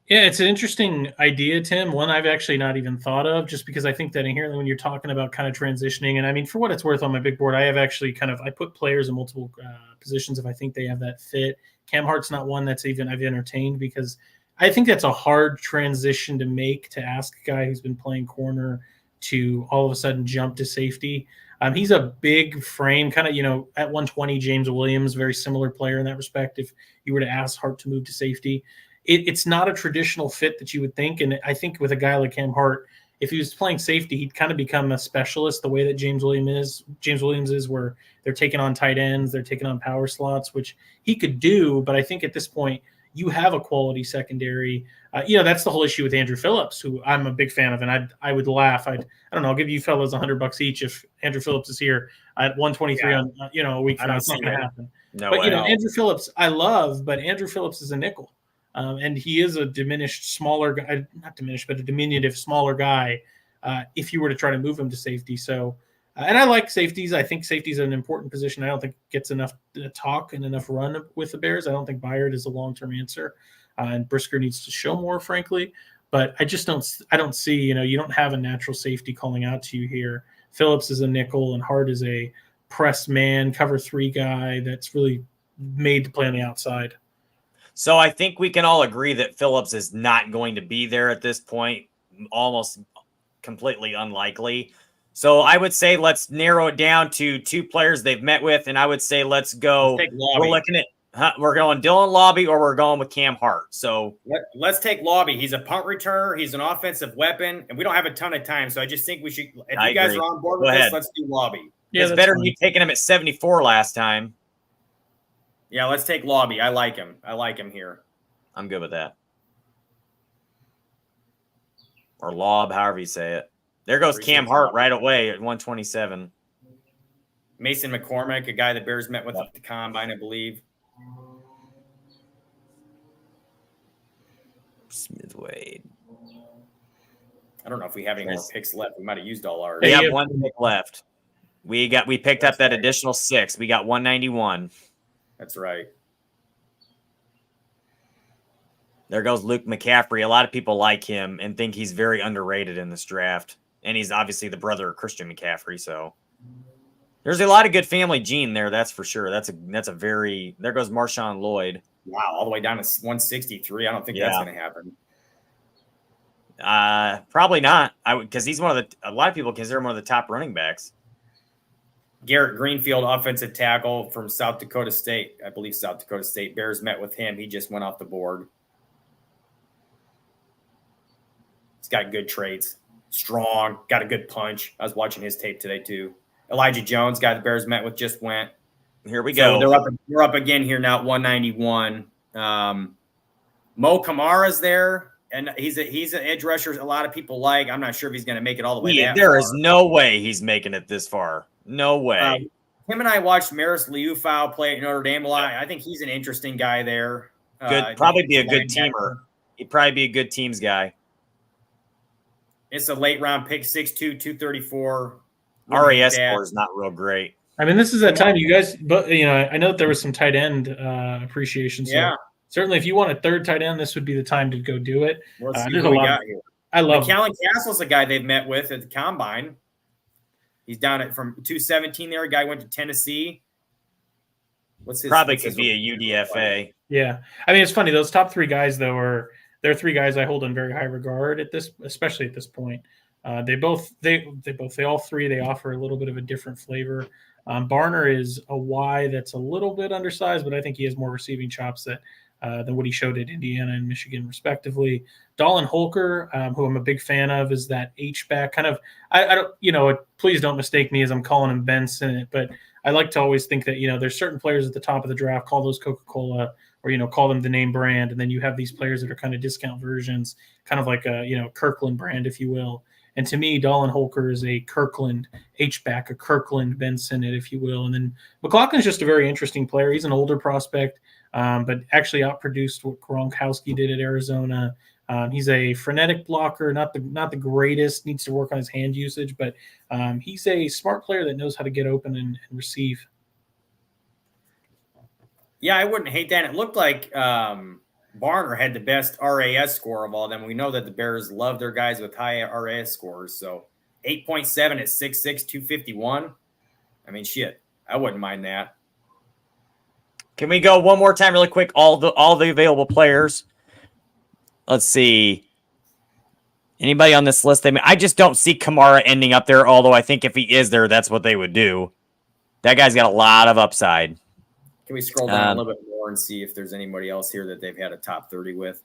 Yeah, it's an interesting idea, Tim. One I've actually not even thought of, just because I think that inherently when you're talking about kind of transitioning, and I mean, for what it's worth on my big board, I have actually I put players in multiple positions if I think they have that fit. Cam Hart's not one that's even I've entertained because I think that's a hard transition to make, to ask a guy who's been playing corner to all of a sudden jump to safety. He's a big frame, kind of, you know, at 120, James Williams, very similar player in that respect. If you were to ask Hart to move to safety, it's not a traditional fit that you would think. And I think with a guy like Cam Hart, if he was playing safety, he'd kind of become a specialist the way that James Williams is, where they're taking on tight ends, they're taking on power slots, which he could do. But I think at this point, you have a quality secondary. You know, that's the whole issue with Andrew Phillips, who I'm a big fan of, and I would laugh. I don't know. I'll give you fellas $100 each if Andrew Phillips is here at 123 on a week from now. It's not going to happen. No but way. You know, Andrew Phillips, I love, but Andrew Phillips is a nickel, and he is a diminished, smaller guy. Not diminished, but a diminutive, smaller guy. If you were to try to move him to safety, so. And I like safeties. I think safety is an important position. I don't think it gets enough talk and enough run with the Bears. I don't think Byard is a long-term answer. And Brisker needs to show more, frankly. But I just don't see, you don't have a natural safety calling out to you here. Phillips is a nickel and Hart is a press man, cover 3 guy that's really made to play on the outside. So I think we can all agree that Phillips is not going to be there at this point, almost completely unlikely. So I would say let's narrow it down to 2 players they've met with, and I would say let's go. We're looking at we're going Dylan Lobby or we're going with Cam Hart. So let's take Lobby. He's a punt returner. He's an offensive weapon, and we don't have a ton of time. So I just think we should. If you guys are on board with this, let's do Lobby. Yeah, it's better than you taking him at 74 last time. Yeah, let's take Lobby. I like him. Here. I'm good with that. Or Lob, however you say it. There goes Cam Hart right away at 127. Mason McCormick, a guy the Bears met with at the combine, I believe. Smith Wade. I don't know if we have any more picks left. We might have used all ours. We have 1 pick left. We picked up that additional 6. We got 191. That's right. There goes Luke McCaffrey. A lot of people like him and think he's very underrated in this draft. And he's obviously the brother of Christian McCaffrey. So there's a lot of good family gene there. That's for sure. There goes Marshawn Lloyd. Wow. All the way down to 163. I don't think that's going to happen. Probably not. Because he's a lot of people consider him one of the top running backs. Garrett Greenfield, offensive tackle from South Dakota State. I believe South Dakota State. Bears met with him. He just went off the board. He's got good traits. Strong, got a good punch. I was watching his tape today too. Elijah Jones, guy the Bears met with, just went. Here we So go. they're up again here now at 191. Mo Kamara's there, and he's an edge rusher a lot of people like. I'm not sure if he's going to make it all the way that There far. is no way he's making it this far. No way. Him and I watched Maris Liufau play at Notre Dame a lot. I think he's an interesting guy there. Good, probably be a good teamer. He'd probably be a good teams guy. It's a late round pick, 6'2", 234. RAS score is not real great. I mean, this is that time you guys, but I know that there was some tight end appreciation. So yeah. Certainly, if you want a third tight end, this would be the time to go do it. Let's see who we got here. I love Callan Castle's a guy they've met with at the combine. He's down at from 217 there. A guy went to Tennessee. Probably could be a UDFA. Yeah. I mean, it's funny. Those top three guys, though, they're three guys I hold in very high regard especially at this point. They all three, they offer a little bit of a different flavor. Barner is a Y that's a little bit undersized, but I think he has more receiving chops than what he showed at Indiana and Michigan, respectively. Dallin Holker, who I'm a big fan of, is that H-back kind of. I don't, please don't mistake me as I'm calling him Ben Sinnott, but I like to always think that there's certain players at the top of the draft, call those Coca-Cola or call them the name brand, and then you have these players that are kind of discount versions, kind of like a Kirkland brand, if you will. And to me, Dallin Holker is a Kirkland H-back, a Kirkland Ben Sinnott, if you will. And then McLaughlin's just a very interesting player. He's an older prospect, but actually outproduced what Gronkowski did at Arizona. He's a frenetic blocker, not the greatest, needs to work on his hand usage, but he's a smart player that knows how to get open and receive. Yeah, I wouldn't hate that. It looked like Barner had the best RAS score of all of them. We know that the Bears love their guys with high RAS scores. So 8.7 at 6'6", 251. I mean, shit, I wouldn't mind that. Can we go one more time really quick? All the available players. Let's see. Anybody on this list? I just don't see Kamara ending up there, although I think if he is there, that's what they would do. That guy's got a lot of upside. Can we scroll down a little bit more and see if there's anybody else here that they've had a top 30 with?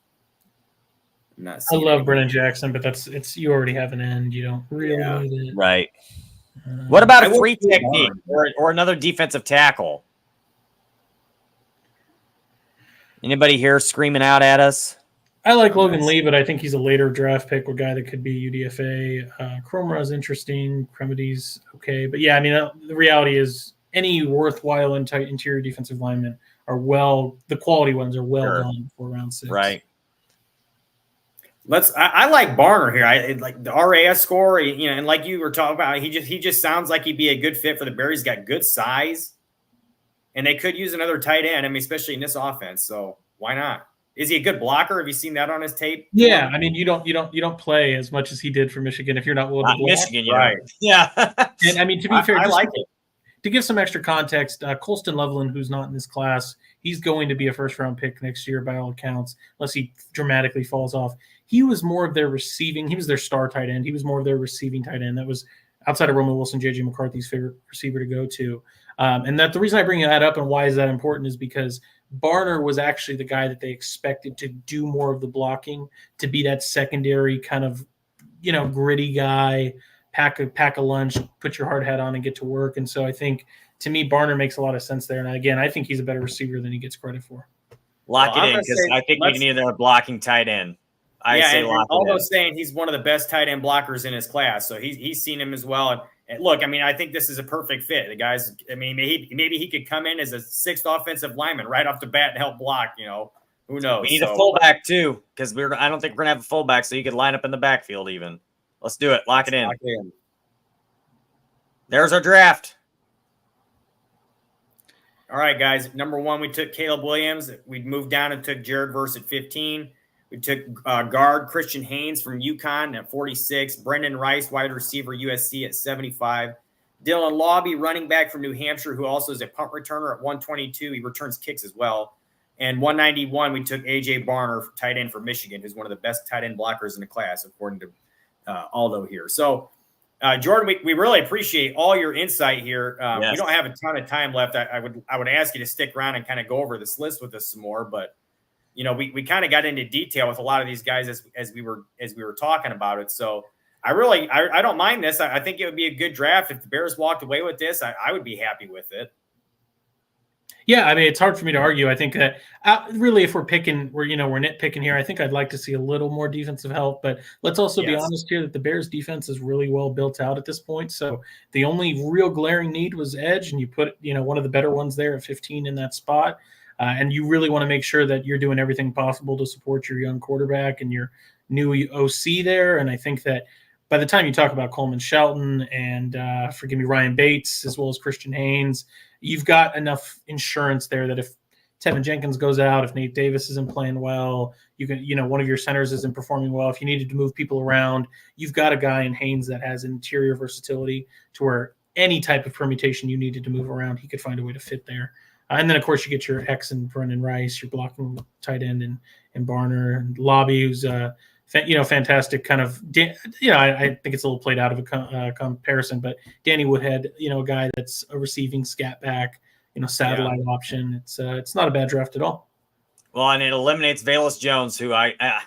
I love Brennan Jackson, but you already have an end. You don't really need it. Right. What about a free technique or another defensive tackle? Anybody here screaming out at us? I like Logan Lee, but I think he's a later draft pick, a guy that could be UDFA. Cromera's interesting. Cremedy's okay. But, yeah, I mean, the reality is any worthwhile interior defensive linemen the quality ones are done before round 6. Right. I like Barner here. I like the RAS score, and like you were talking about, he just sounds like he'd be a good fit for the Bears. He's got good size, and they could use another tight end. I mean, especially in this offense. So why not? Is he a good blocker? Have you seen that on his tape? Yeah, I mean, you don't play as much as he did for Michigan if you're not willing to block. Michigan, right? Yeah. And I mean, to be fair, I like it. To give some extra context, Colston Loveland, who's not in this class, he's going to be a first-round pick next year by all accounts, unless he dramatically falls off. He was more of their receiving. He was their star tight end. He was more of their receiving tight end. That was outside of Roman Wilson, J.J. McCarthy's favorite receiver to go to. And that the reason I bring that up and why is that important is because Barner was actually the guy that they expected to do more of the blocking, to be that secondary kind of, gritty guy, pack a lunch, put your hard hat on and get to work. And so I think, to me, Barner makes a lot of sense there. And again, I think he's a better receiver than he gets credit for. Lock it in, because I think we need a blocking tight end. Saying he's one of the best tight end blockers in his class. So he's seen him as well. And look, I mean, I think this is a perfect fit. The guys, I mean, maybe he could come in as a 6th offensive lineman right off the bat and help block, who knows? We need a fullback too, because I don't think we're going to have a fullback, so you could line up in the backfield even. Let's do it. Lock it in. There's our draft. All right, guys. Number 1, we took Caleb Williams. We moved down and took Jared Verse at 15. We took guard Christian Haynes from UConn at 46. Brendan Rice, wide receiver, USC at 75. Dylan Lobby, running back from New Hampshire, who also is a punt returner at 122. He returns kicks as well. And 191, we took A.J. Barner, tight end for Michigan, who's one of the best tight end blockers in the class, according to Aldo here. So, Jordan, we really appreciate all your insight here. Yes. We don't have a ton of time left. I would ask you to stick around and kind of go over this list with us some more, but we kind of got into detail with a lot of these guys as we were talking about it. So I don't mind this. I think it would be a good draft if the Bears walked away with this. I would be happy with it. Yeah, I mean, it's hard for me to argue. I think that really, if we're nitpicking here. I think I'd like to see a little more defensive help, but let's also be honest here that the Bears' defense is really well built out at this point. So the only real glaring need was edge, and you put one of the better ones there at 15 in that spot, and you really want to make sure that you're doing everything possible to support your young quarterback and your new OC there. And I think that by the time you talk about Coleman Shelton and Ryan Bates as well as Christian Haynes, you've got enough insurance there that if Tevin Jenkins goes out, if Nate Davis isn't playing well, one of your centers isn't performing well, if you needed to move people around, you've got a guy in Haynes that has interior versatility to where any type of permutation you needed to move around, he could find a way to fit there. And then, of course, you get your X and Brendan Rice, your blocking tight end and Barner and Lobby, who's fantastic kind of. I think it's a little played out of a comparison, but Danny Woodhead, a guy that's a receiving scat back, satellite option. It's not a bad draft at all. Well, and it eliminates Velus Jones, who I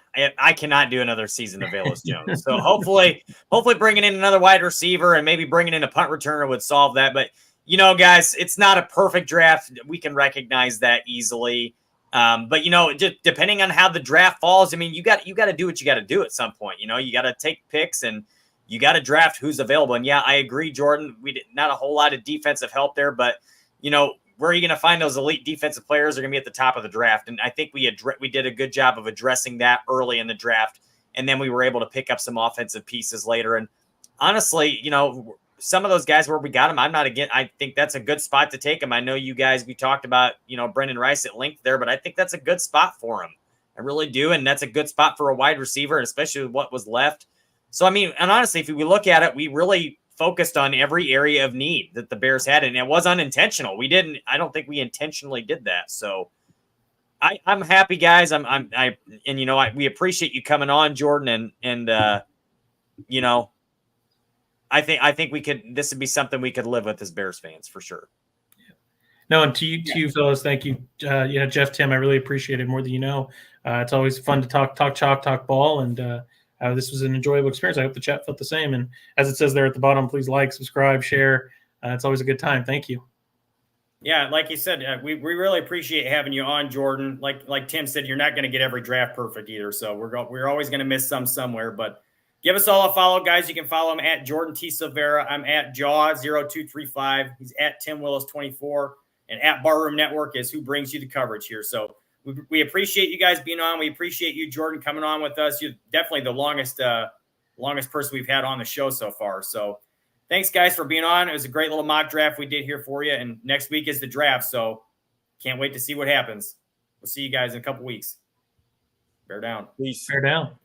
cannot do another season of Velus Jones. So hopefully bringing in another wide receiver and maybe bringing in a punt returner would solve that. But guys, it's not a perfect draft. We can recognize that easily. But just depending on how the draft falls, I mean, you got to do what you got to do at some point. You got to take picks and you got to draft who's available. And yeah, I agree, Jordan. We did not a whole lot of defensive help there, but where are you going to find those elite defensive players? Are going to be at the top of the draft. And I think we did a good job of addressing that early in the draft. And then we were able to pick up some offensive pieces later. And honestly, some of those guys where we got them, I think that's a good spot to take them. I know you guys, we talked about, Brendan Rice at length there, but I think that's a good spot for him. I really do. And that's a good spot for a wide receiver, and especially with what was left. So, I mean, and honestly, if we look at it, we really focused on every area of need that the Bears had, and it was unintentional. I don't think we intentionally did that. So I'm happy, guys. We appreciate you coming on, Jordan, and I think this would be something we could live with as Bears fans for sure. No, and to you fellas, thank you. Jeff, Tim, I really appreciate it more than you know. It's always fun to talk chalk, talk ball, and this was an enjoyable experience. I hope the chat felt the same. And as it says there at the bottom, please like, subscribe, share. It's always a good time. Thank you. Yeah, like you said, we really appreciate having you on, Jordan. Like Tim said, you're not going to get every draft perfect either, so we're always going to miss some somewhere, but. Give us all a follow, guys. You can follow him at Jordan T. Silveira. I'm at Jaw0235. He's at Tim Willis24. And at Barroom Network is who brings you the coverage here. So we appreciate you guys being on. We appreciate you, Jordan, coming on with us. You're definitely the longest person we've had on the show so far. So thanks, guys, for being on. It was a great little mock draft we did here for you. And next week is the draft, so can't wait to see what happens. We'll see you guys in a couple weeks. Bear down. Peace. Bear down.